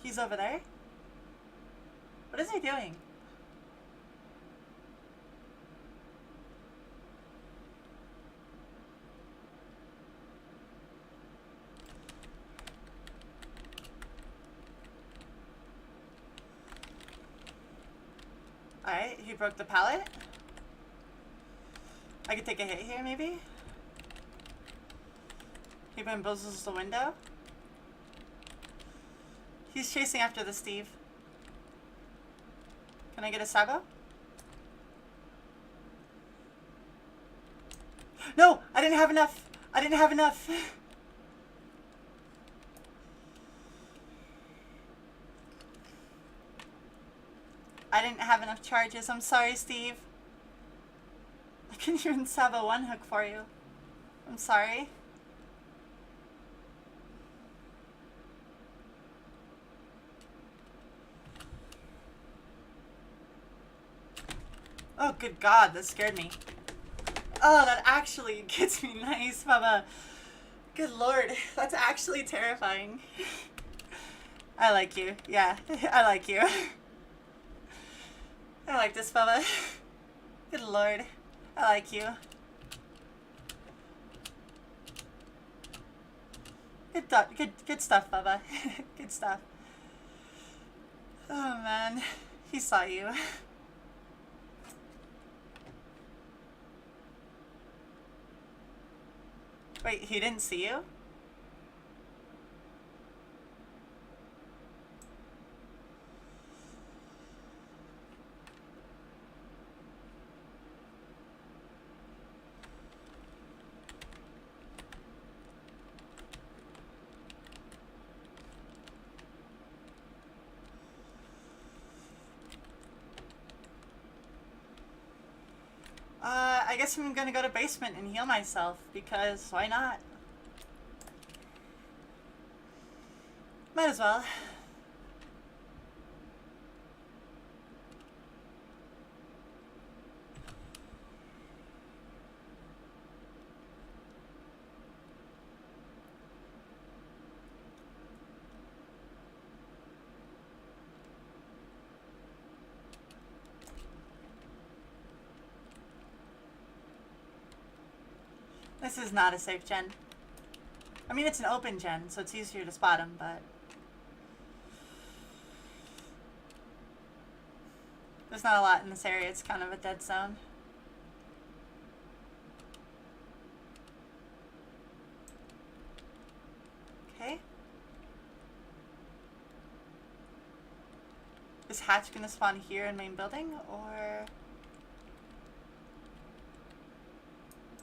[SPEAKER 1] He's over there? What is he doing? Alright, he broke the pallet. I could take a hit here, maybe? He bamboozles the window. He's chasing after the Steve. Can I get a Sabo? No! I didn't have enough! I didn't have enough! I didn't have enough charges. I'm sorry, Steve. I couldn't even Sabo one hook for you. I'm sorry. Oh, good God, that scared me. Oh, that actually gets me nice, Baba. Good Lord, that's actually terrifying. I like you. Yeah, I like you. I like this, Baba. Good Lord, I like you. Good stuff, Baba. Good stuff. Oh man, he saw you. Wait, he didn't see you? I guess I'm gonna go to basement and heal myself, because why not? Might as well. This is not a safe gen. I mean, it's an open gen, so it's easier to spot him, but... there's not a lot in this area. It's kind of a dead zone. Okay. Is Hatch gonna spawn here in main building, or...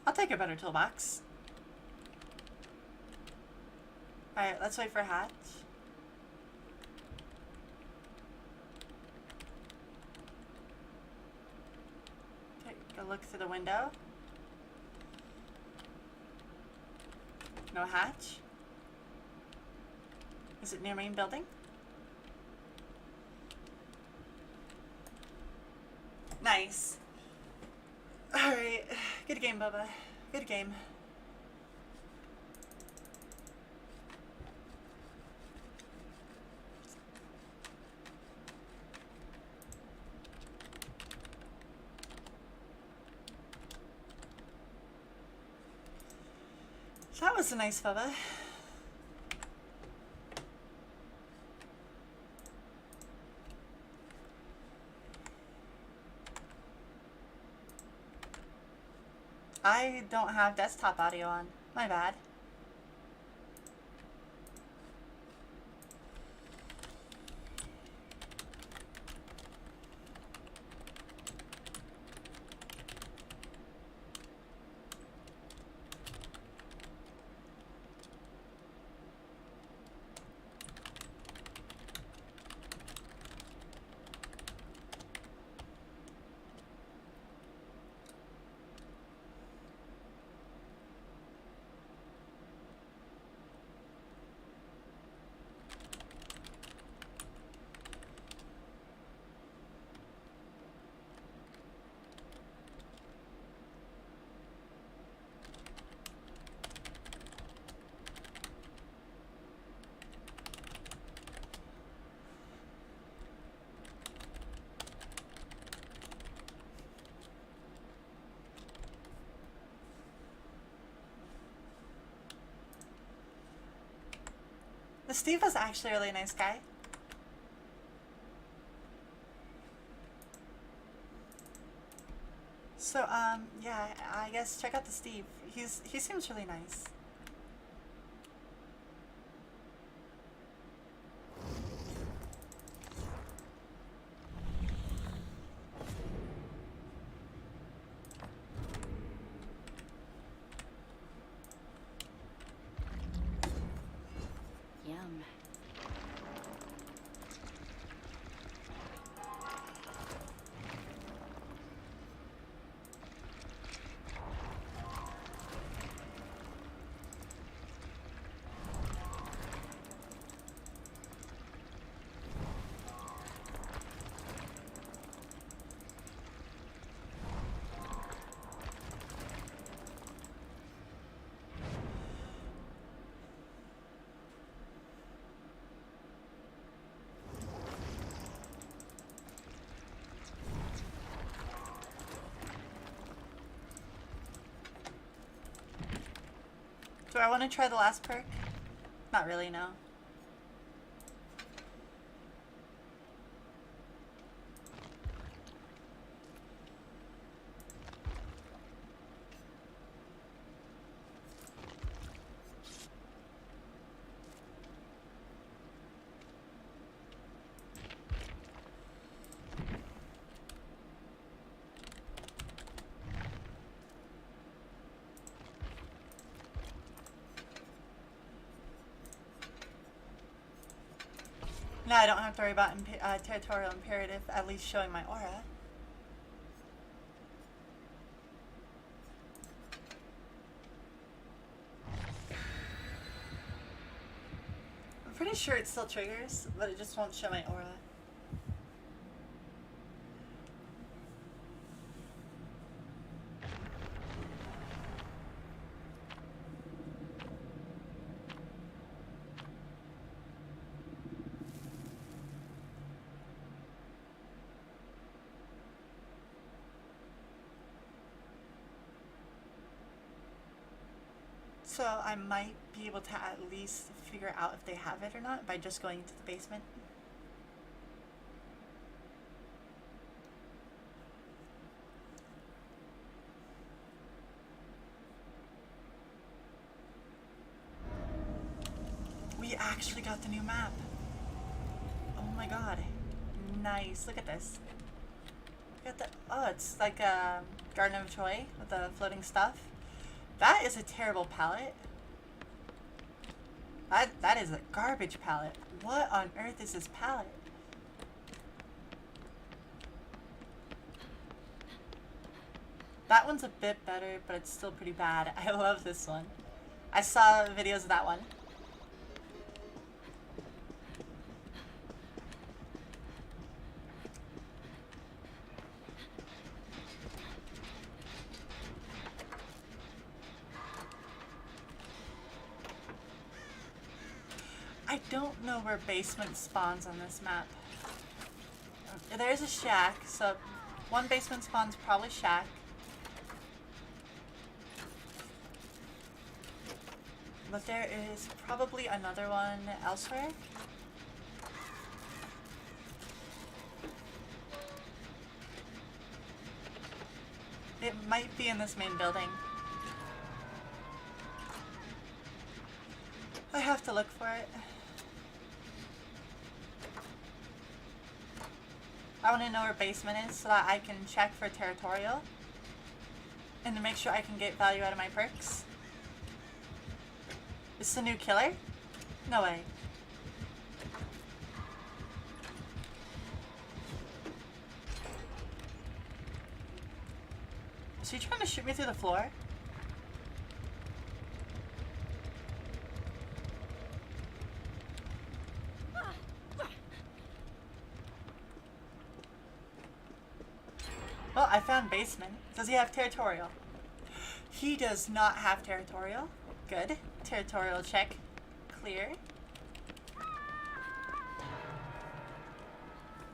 [SPEAKER 1] I'll take a better toolbox. Alright, let's wait for Hatch. Take a look through the window. No Hatch. Is it near main building? Nice. Alright. Good game, Bubba. Good game. That was a nice Bubba. I don't have desktop audio on. My bad. Steve was actually a really nice guy. So, yeah, I guess check out the Steve. He seems really nice.
[SPEAKER 2] Yum.
[SPEAKER 1] Do I want to try the last perk? Not really, no. Now I don't have to worry about territorial imperative, at least showing my aura. I'm pretty sure it still triggers, but it just won't show my aura. So I might be able to at least figure out if they have it or not by just going into the basement. We actually got the new map. Oh my god. Nice. Look at this. Look at the, oh, it's like a Garden of Troy with the floating stuff. That is a terrible palette. That is a garbage palette. What on earth is this palette? That one's a bit better, but it's still pretty bad. I love this one. I saw videos of that one. I don't know where basement spawns on this map. There's a shack, so one basement spawn's probably shack. But there is probably another one elsewhere. It might be in this main building. I have to look for it. I want to know where basement is so that I can check for territorial and to make sure I can get value out of my perks. Is the new killer? No way. Is he trying to shoot me through the floor? Well, I found basement. Does he have territorial? He does not have territorial. Good. Territorial check. Clear.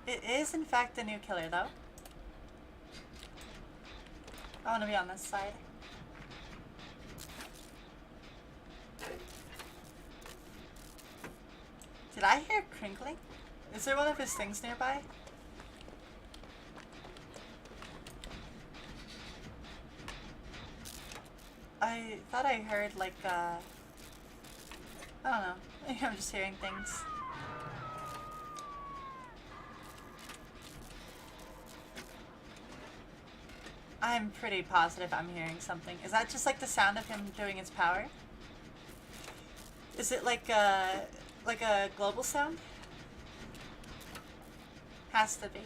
[SPEAKER 1] It is, in fact, the new killer, though. I want to be on this side. Did I hear crinkling? Is there one of his things nearby? I thought I heard like I don't know. Maybe I'm just hearing things. I'm pretty positive I'm hearing something. Is that just like the sound of him doing his power? Is it like a global sound? Has to be.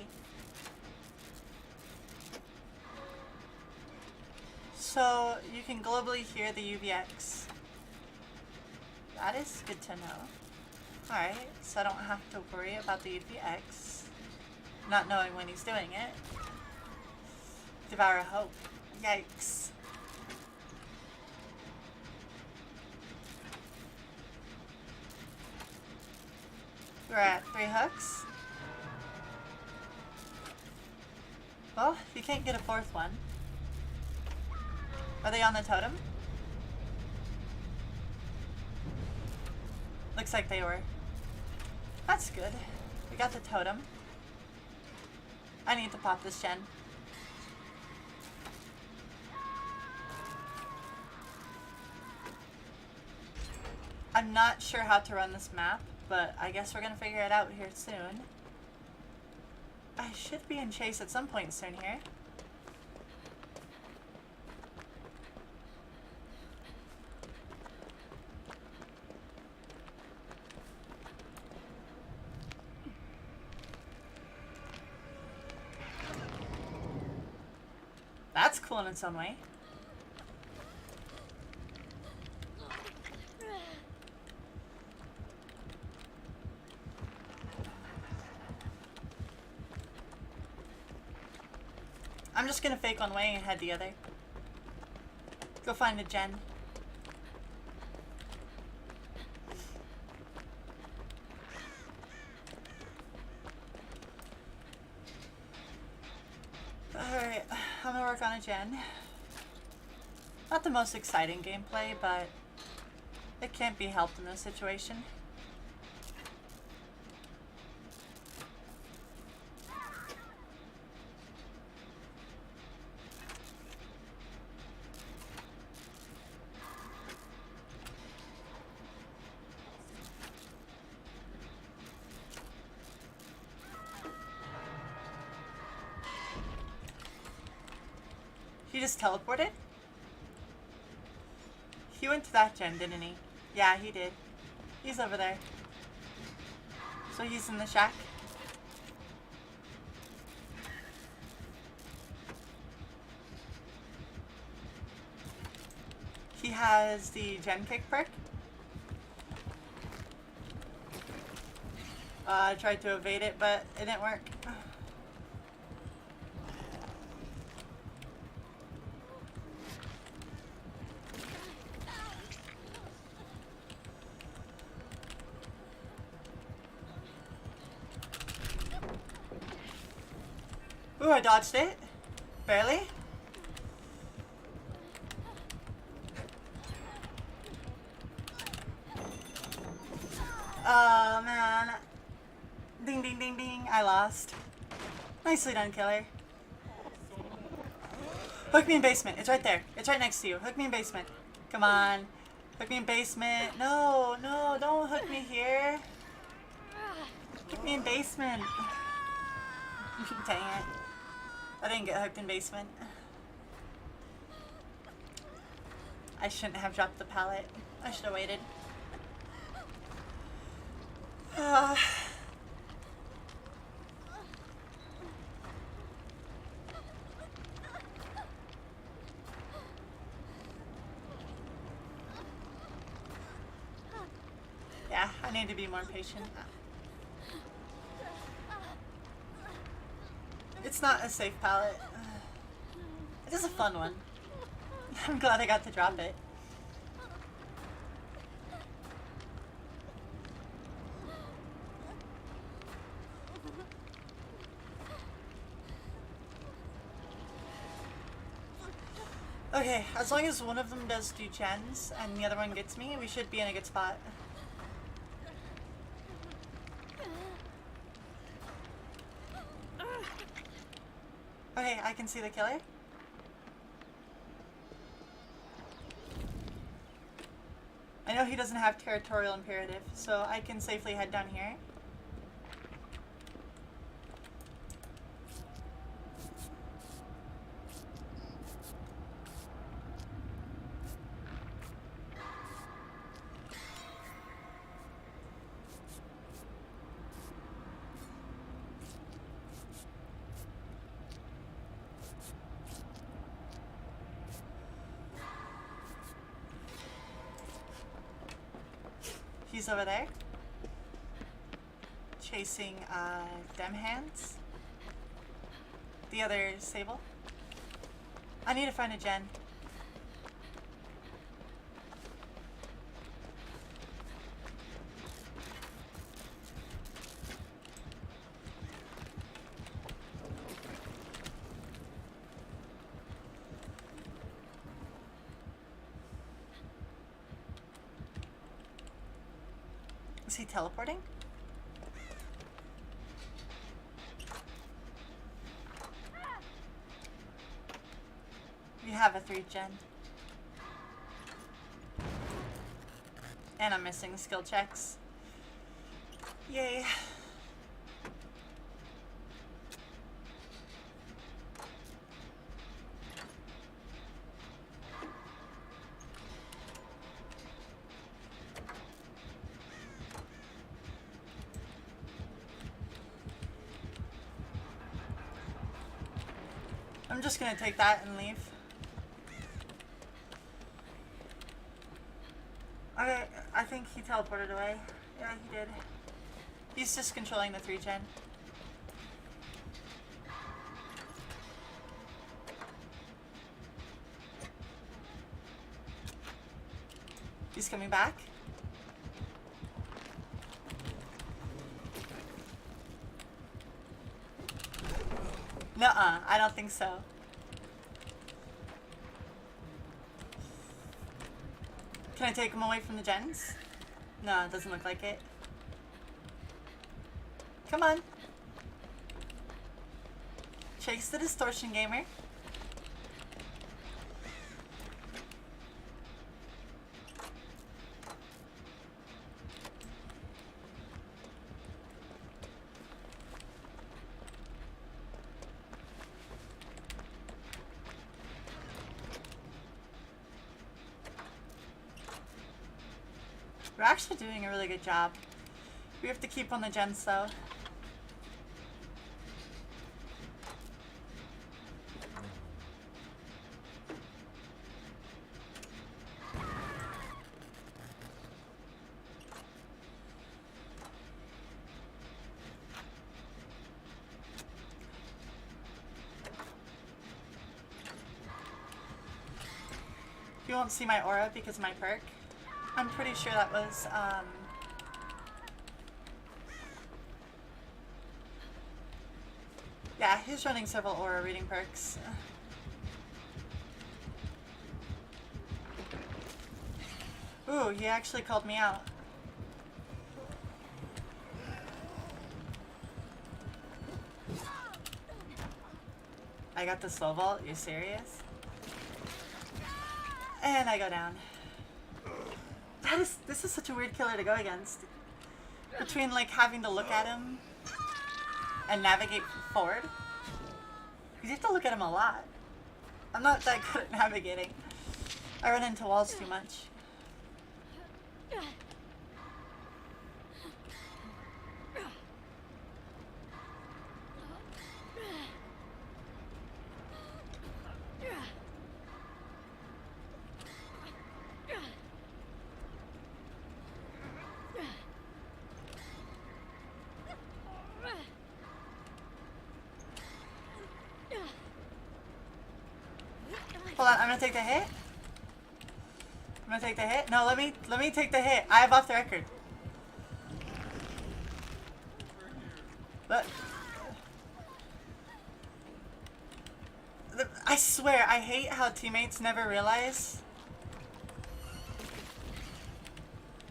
[SPEAKER 1] So you can globally hear the UVX. That is good to know. Alright, so I don't have to worry about the UVX. Not knowing when he's doing it. Devour Hope. Yikes. We're at 3 hooks. Well, you can't get a 4th one. Are they on the totem? Looks like they were. That's good. We got the totem. I need to pop this gen. I'm not sure how to run this map, but I guess we're gonna figure it out here soon. I should be in chase at some point soon here. That's cool in its own way. I'm just gonna fake one way and head the other. Go find a gen. Alright, I'm gonna work on a gen. Not the most exciting gameplay, but it can't be helped in this situation. He just teleported? He went to that gen, didn't he? Yeah, he did. He's over there. So he's in the shack. He has the gen kick perk. I tried to evade it, but it didn't work. Ooh, I dodged it. Barely. Oh, man. Ding, ding, ding, ding. I lost. Nicely done, killer. Hook me in basement. It's right there. It's right next to you. Hook me in basement. Come on. Hook me in basement. No, no, don't hook me here. Hook me in basement. Dang it. I didn't get hooked in basement. I shouldn't have dropped the pallet. I should have waited. Yeah, I need to be more patient. It's not a safe pallet. It is a fun one. I'm glad I got to drop it. Okay, as long as one of them does do gens and the other one gets me, we should be in a good spot. Okay, I can see the killer. I know he doesn't have territorial imperative, so I can safely head down here. He's over there. Chasing, them hands. The other Sable. I need to find a gen. Is he teleporting? We have a 3 gen. And I'm missing skill checks. Yay. I'm just gonna take that and leave. Okay, I think he teleported away. Yeah, he did. He's just controlling the 3 gen. He's coming back. Nuh-uh, I don't think so. Can I take him away from the gens? No, it doesn't look like it. Come on. Chase the distortion gamer. We're actually doing a really good job. We have to keep on the gens though. You won't see my aura because of my perk. I'm pretty sure that was, yeah, he's running several aura reading perks. Ooh, he actually called me out. I got the slow vault, you serious? And I go down. This is such a weird killer to go against. Between like having to look at him and navigate forward. Because you have to look at him a lot. I'm not that good at navigating. I run into walls too much. Hold on, I'm gonna take the hit. I'm gonna take the hit. No, let me take the hit. I have off the record. But I swear, I hate how teammates never realize.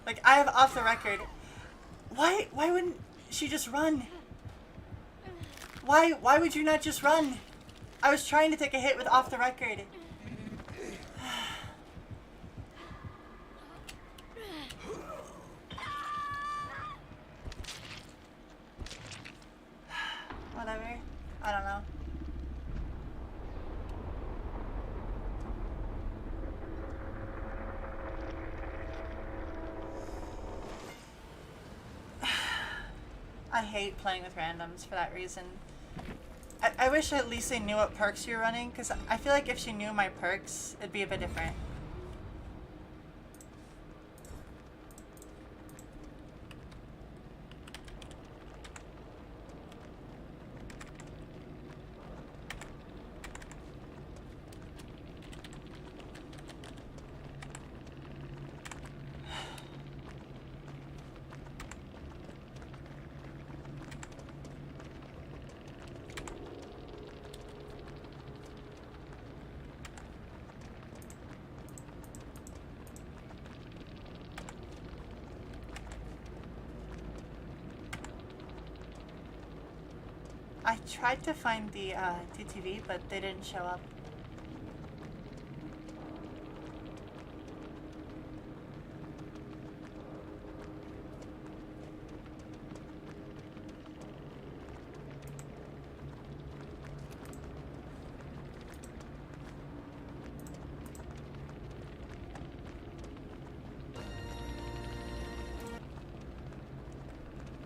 [SPEAKER 1] Like, I have off the record. Why wouldn't she just run? Why would you not just run? I was trying to take a hit with off the record. I don't know. I hate playing with randoms for that reason. I wish at least they knew what perks you were running, because I feel like if she knew my perks, it'd be a bit different. I tried to find the TTV, but they didn't show up.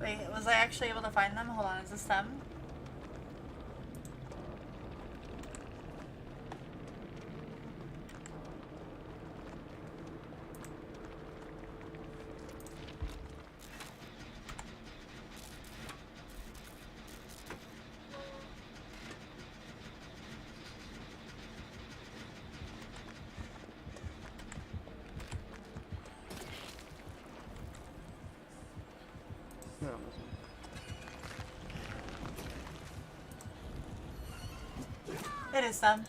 [SPEAKER 1] Wait, was I actually able to find them? Hold on, is this them?
[SPEAKER 2] No.
[SPEAKER 1] It is them.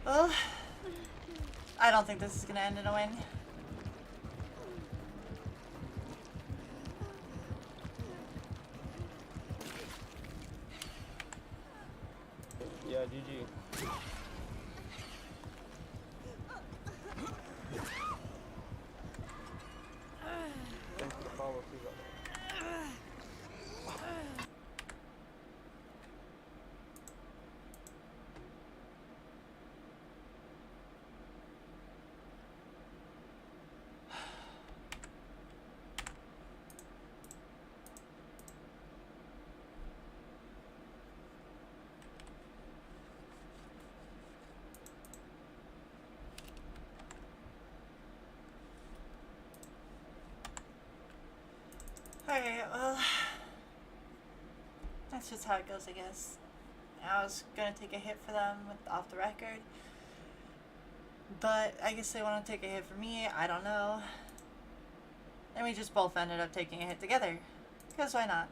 [SPEAKER 1] Well, I don't think this is gonna end in a win.
[SPEAKER 2] Yeah, GG. Thanks for the follow too, by the way.
[SPEAKER 1] Alright, well, that's just how it goes, I guess. I was gonna take a hit for them off the record, but I guess they want to take a hit for me. I don't know. And we just both ended up taking a hit together, because why not?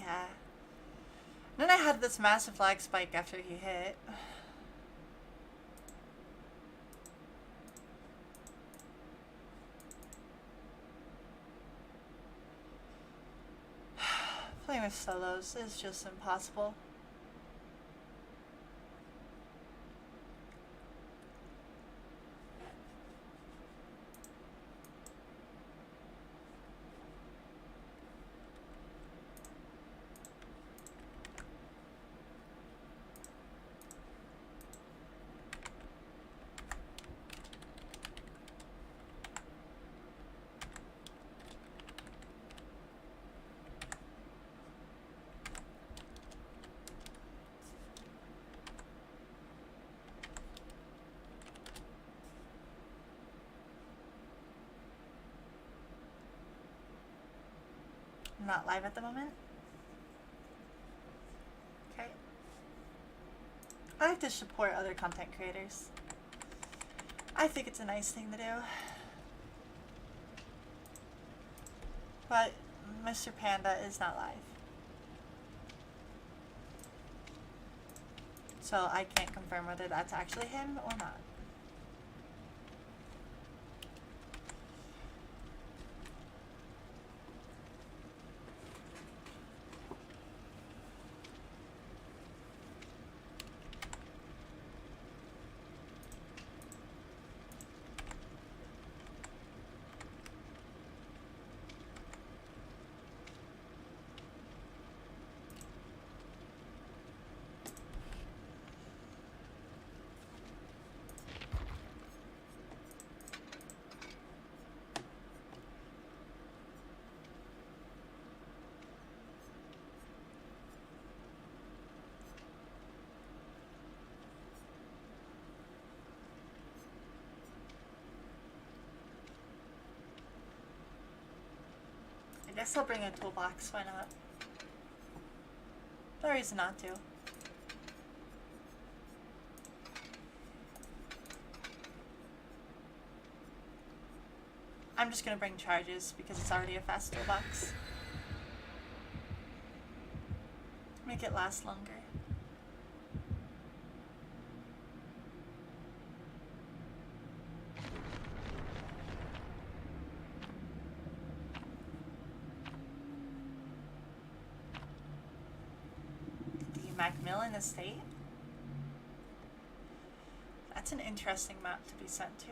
[SPEAKER 1] Yeah. Then I had this massive lag spike after he hit. with solos is just impossible. I'm not live at the moment. Okay. I like to support other content creators. I think it's a nice thing to do. But Mr. Panda is not live. So I can't confirm whether that's actually him or not. I guess I'll bring a toolbox, why not? No reason not to. I'm just gonna bring charges because it's already a fast toolbox. Make it last longer. Macmillan Estate? That's an interesting map to be sent to.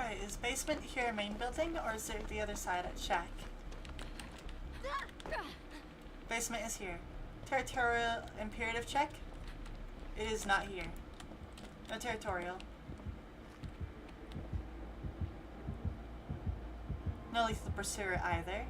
[SPEAKER 1] Alright, is basement here main building or is it the other side at shack? Basement is here. Territorial imperative check? It is not here. No territorial. No lethal pursuer either.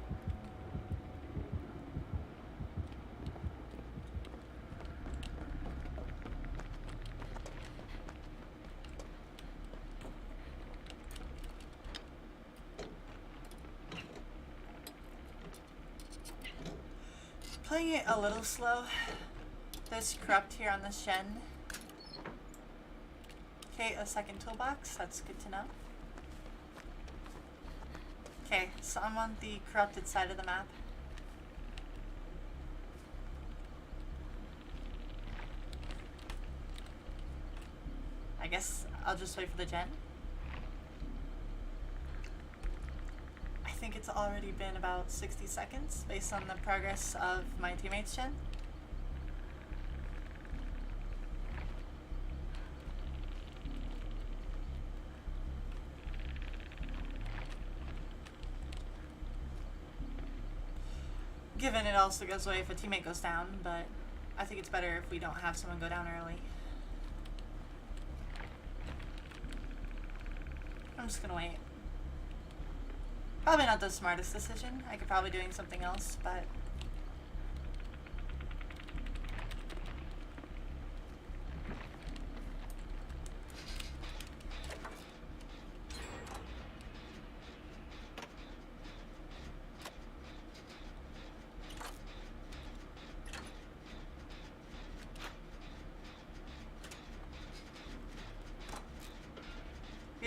[SPEAKER 1] Playing it a little slow. There's corrupt here on this gen. Okay, a second toolbox. That's good to know. Okay, so I'm on the corrupted side of the map. I guess I'll just wait for the gen. I think it's already been about 60 seconds based on the progress of my teammates' gen. Given it also goes away if a teammate goes down, but I think it's better if we don't have someone go down early. I'm just gonna wait. Probably not the smartest decision. I could probably doing something else, but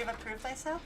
[SPEAKER 1] you've approved thyself?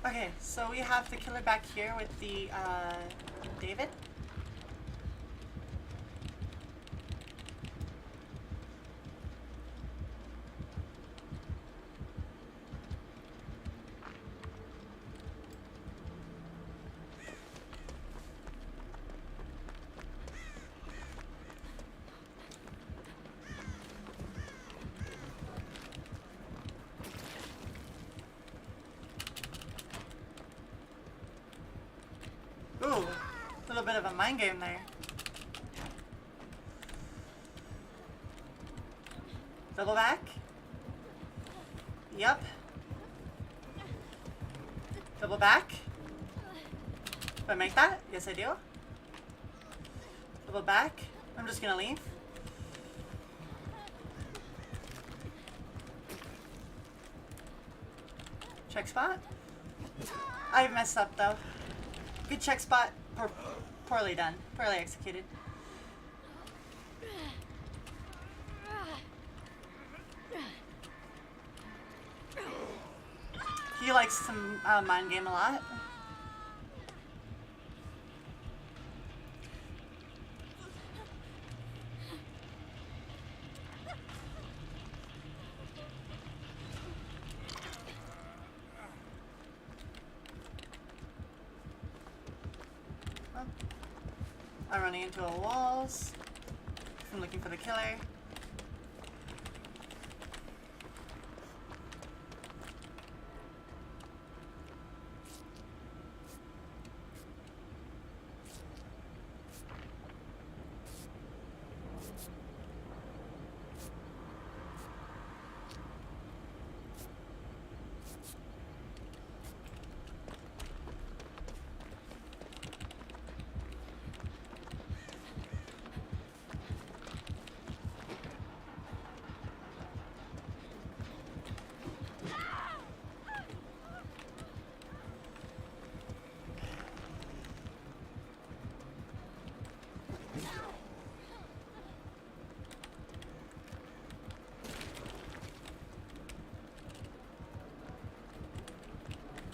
[SPEAKER 1] Okay, so we have the killer back here with the, David. Ooh, a little bit of a mind game there. Double back. Yep. Double back. Do I make that? Yes, I do. Double back. I'm just gonna leave. Check spot. I've messed up though. Good check spot. Poorly done. Poorly executed. He likes to mind game a lot. I'm running into walls. I'm looking for the killer.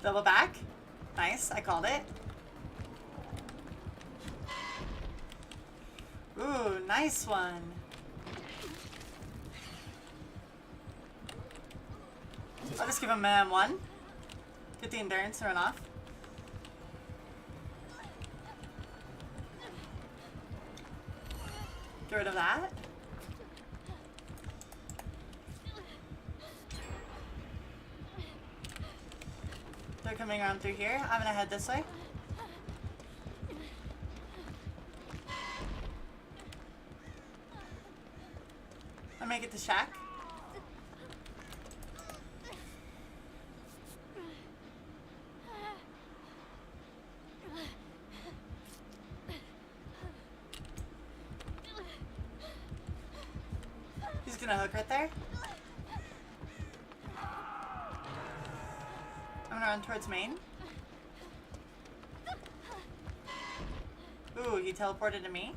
[SPEAKER 1] Double back. Nice, I called it. Ooh, nice one. I'll just give him one. Get the endurance to run off. Get rid of that. They're coming around through here. I'm gonna head this way. I'll make it to shack. He's gonna hook right there. I'm gonna run towards main. Ooh, he teleported to me.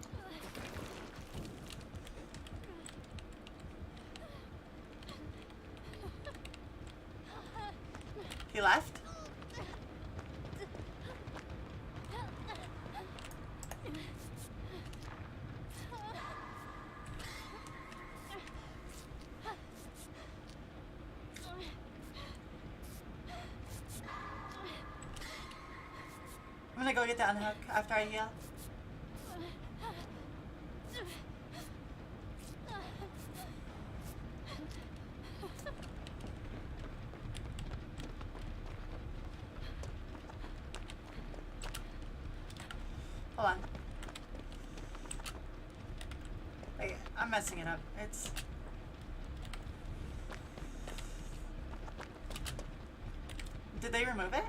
[SPEAKER 1] He left. I'm gonna go get the unhook after I heal. I'm messing it up. It's... Did they remove it?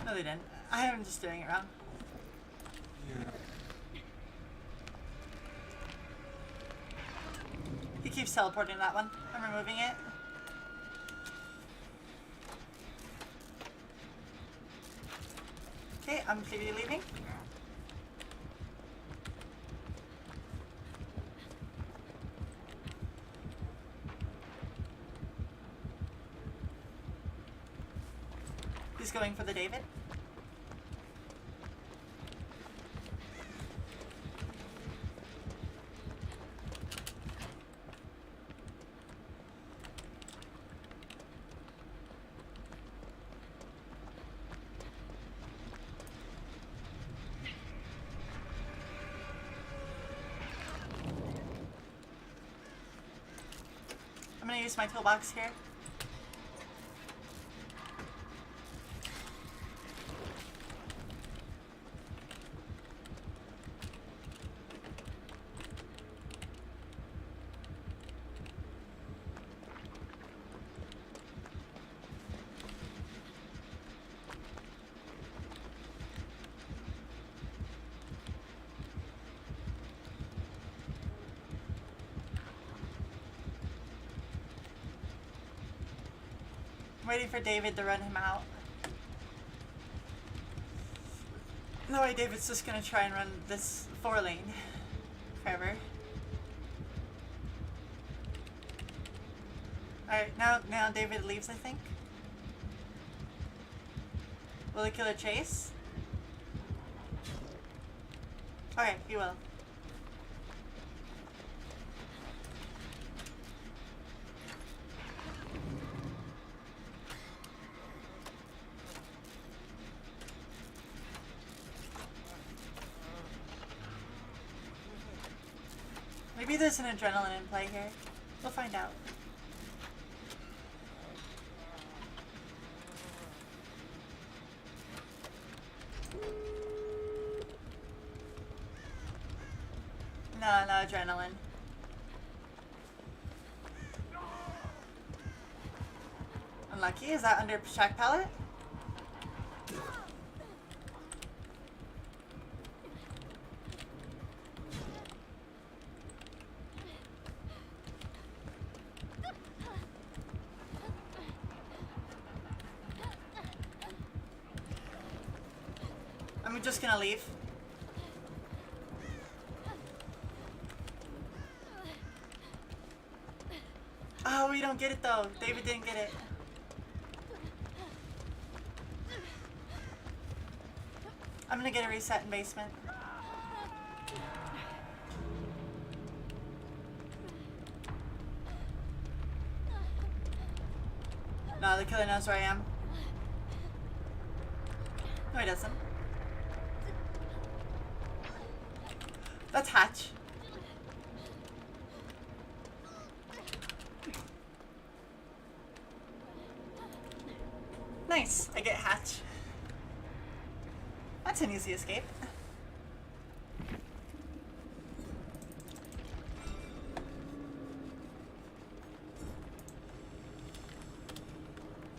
[SPEAKER 1] No, they didn't. I'm just doing it wrong. He keeps teleporting that one. I'm removing it. Okay, I'm completely leaving. He's going for the David. I'm gonna use my toolbox here. I'm waiting for David to run him out. No way David's just gonna try and run this 4-lane forever. Alright, now David leaves, I think. Will the killer chase? Okay, he will. Maybe there's an adrenaline in play here. We'll find out. No adrenaline. Unlucky. Is that under shack pallet? I'm just gonna leave. Oh, we don't get it though. David didn't get it. I'm gonna get a reset in basement. No, the killer knows where I am. No, he doesn't. That's Hatch. Nice, I get Hatch. That's an easy escape.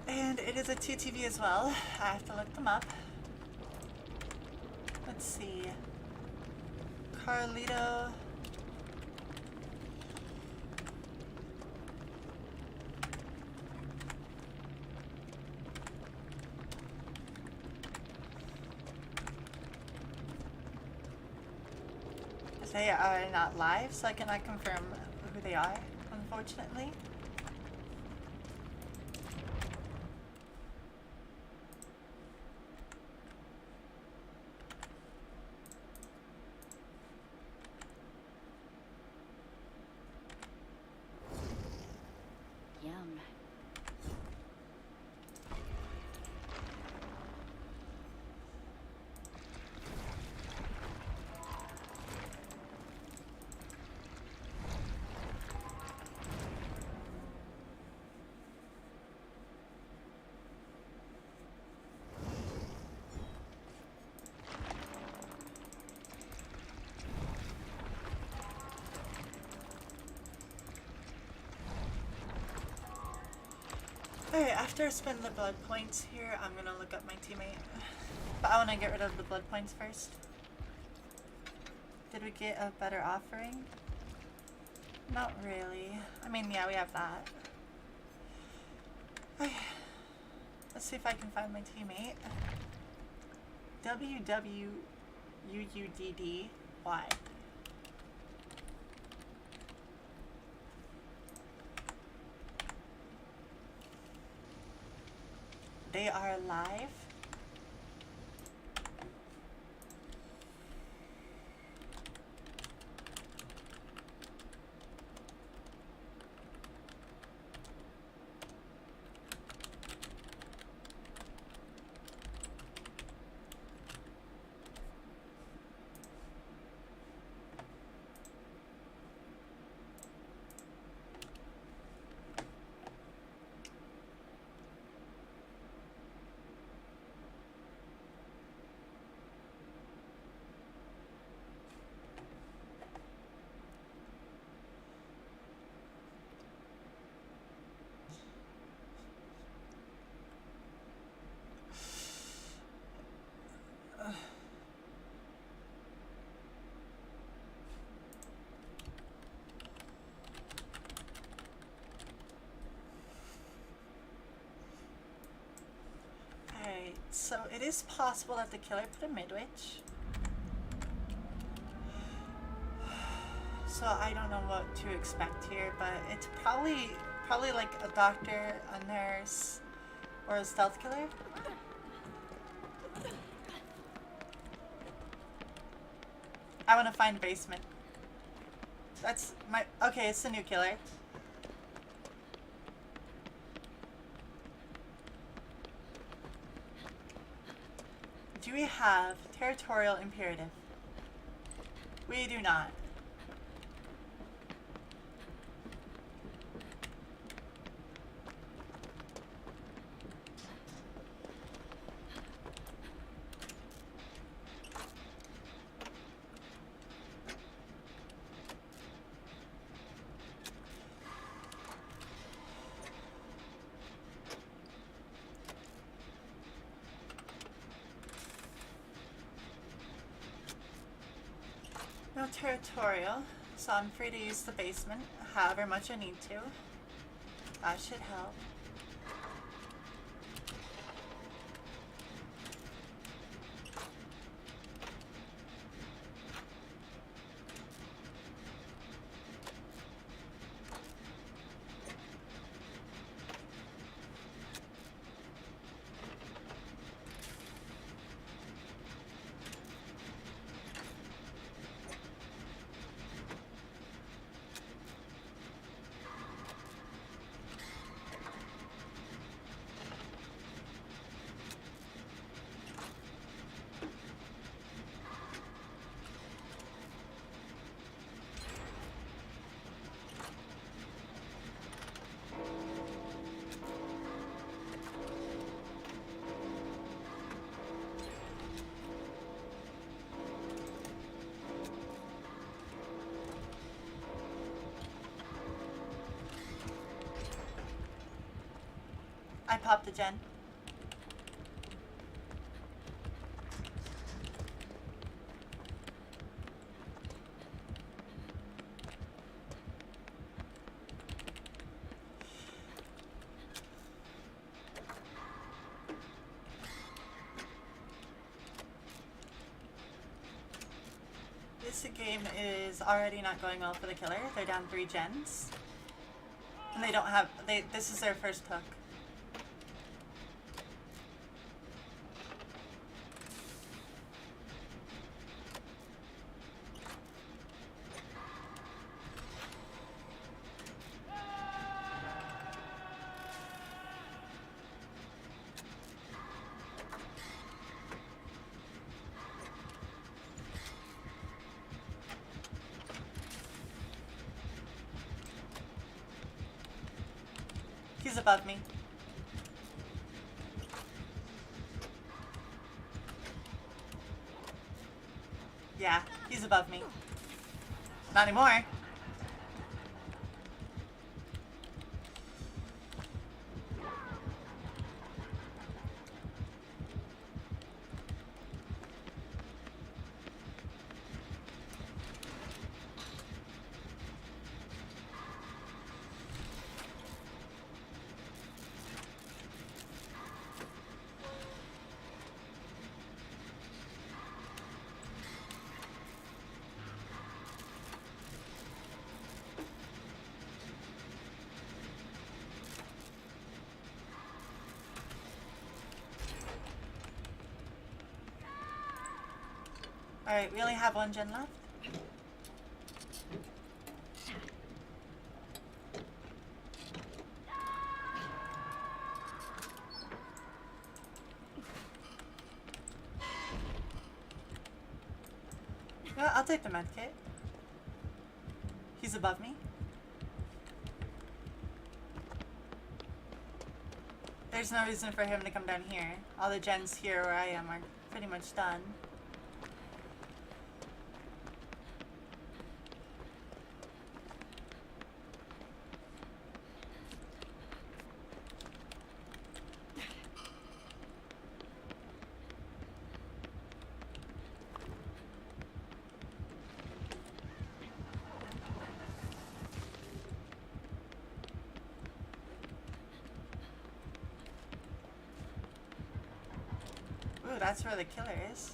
[SPEAKER 1] And it is a 2TV as well. I have to look them up. Let's see. Carlito. They are not live, so I cannot confirm who they are, unfortunately.
[SPEAKER 3] Yum.
[SPEAKER 1] Alright, after I spend the blood points here, I'm gonna look up my teammate. But I wanna get rid of the blood points first. Did we get a better offering? Not really. I mean, yeah, we have that. Okay. Let's see if I can find my teammate. WWUUDDY. They are live. Alright, so it is possible that the killer put a midwitch. So I don't know what to expect here, but it's probably like a doctor, a nurse, or a stealth killer. I want to find basement. That's my... Okay, it's the new killer. Do we have territorial imperative? We do not. No territorial, so I'm free to use the basement however much I need to. That should help. I popped a gen. This game is already not going well for the killer. They're down 3 gens. And they don't have... this is their first hook. He's above me. Yeah, he's above me. Not anymore. Alright, we only have one gen left. Well, I'll take the medkit. He's above me. There's no reason for him to come down here. All the gens here where I am are pretty much done. Ooh, that's where the killer is.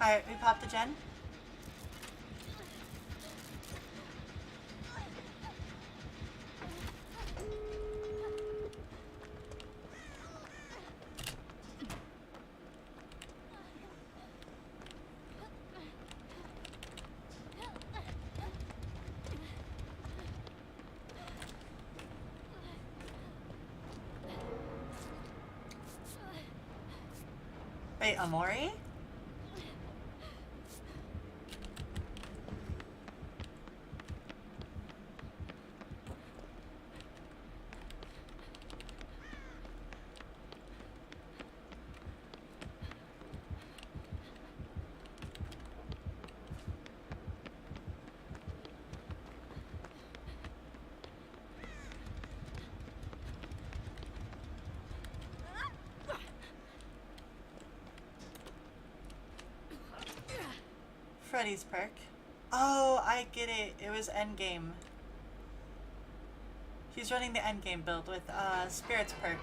[SPEAKER 1] Alright, we popped the gen. Wait, Amori? Freddy's perk. Oh, I get it. It was endgame. He's running the endgame build with Spirit's perk.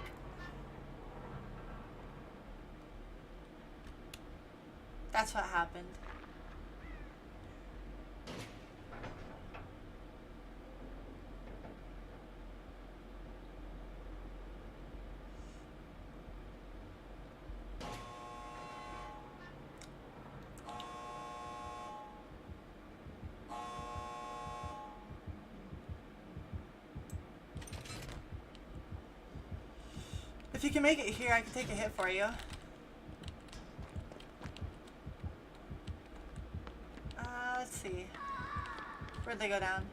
[SPEAKER 1] That's what happened. If you can make it here, I can take a hit for you. Let's see. Where'd they go down?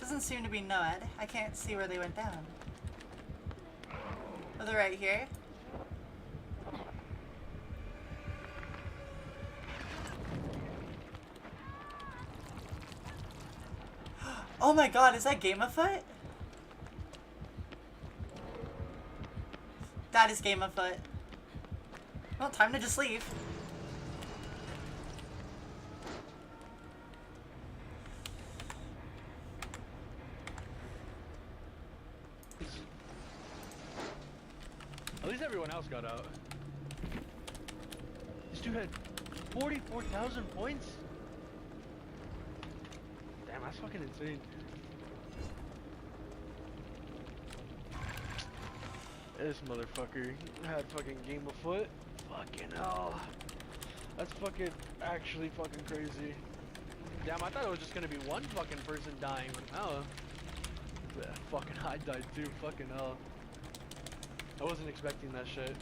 [SPEAKER 1] Doesn't seem to be Noed. I can't see where they went down. Oh, they're right here. Oh my god, is that Game Afoot? That is Game Afoot. Well, time to just leave.
[SPEAKER 2] At least everyone else got out. This dude had 44,000 points? Damn, that's fucking insane. This motherfucker had fucking Game Afoot. Fucking hell. That's fucking actually fucking crazy. Damn, I thought it was just gonna be one fucking person dying. Oh. Yeah, fucking I died too. Fucking hell. I wasn't expecting that shit.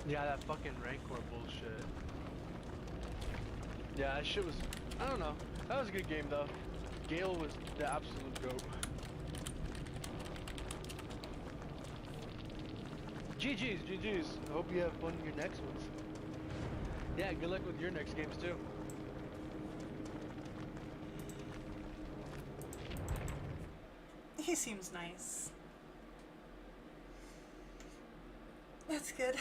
[SPEAKER 2] Yeah, that fucking Rancor bullshit. Yeah, that shit was... I don't know. That was a good game though. Gale was the absolute goat. GG's, GG's. I hope you have fun in your next ones. Yeah, good luck with your next games too.
[SPEAKER 1] He seems nice. That's good.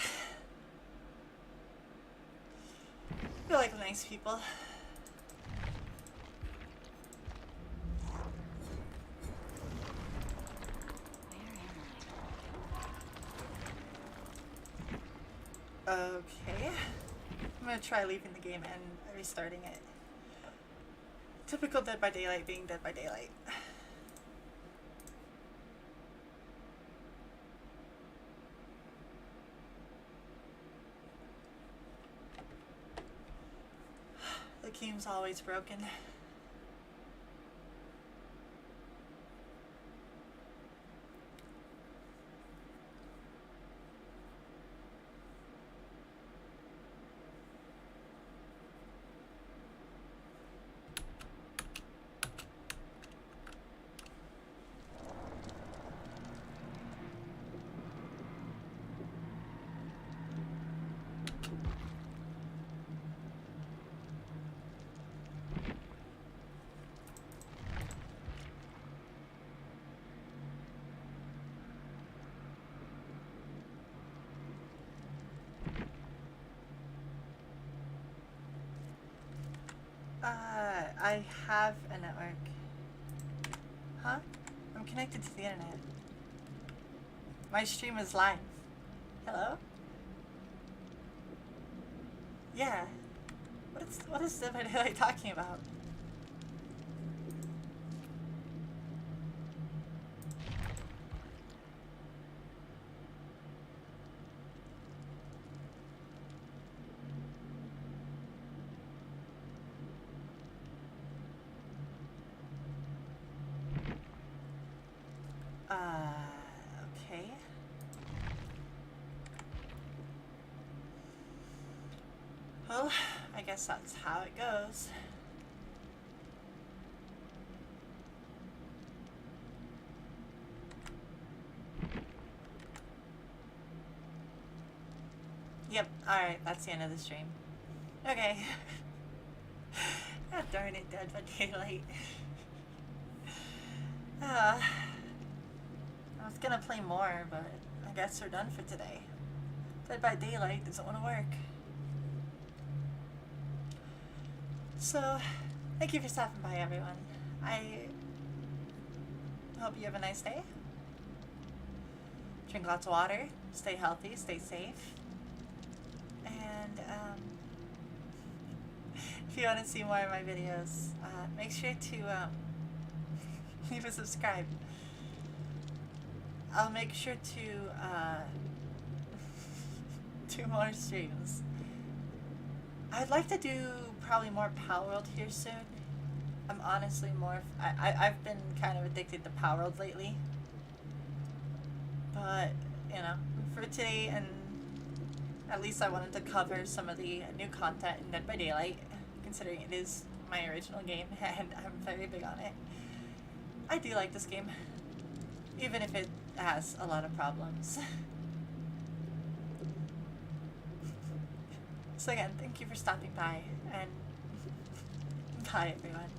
[SPEAKER 1] I feel like nice people. Okay. I'm gonna try leaving the game and restarting it. Typical Dead by Daylight being Dead by Daylight. The game's always broken. I have a network. Huh? I'm connected to the internet. My stream is live. Hello? Yeah. What is Dead by Daylight talking about? Okay. Well, I guess that's how it goes. Yep, alright, that's the end of the stream. Okay. God darn it, Dead by Daylight. I was gonna play more, but I guess we're done for today. Dead by Daylight doesn't want to work. So, thank you for stopping by, everyone. I hope you have a nice day. Drink lots of water, stay healthy, stay safe. And, if you want to see more of my videos, make sure to, leave a subscribe. I'll make sure to, do more streams. I'd like to do probably more Palworld here soon. I'm honestly more, I've been kind of addicted to Palworld lately. But, you know, for today, and at least I wanted to cover some of the new content in Dead by Daylight, considering it is my original game, and I'm very big on it. I do like this game, even if it has a lot of problems. So again, thank you for stopping by, and bye everyone.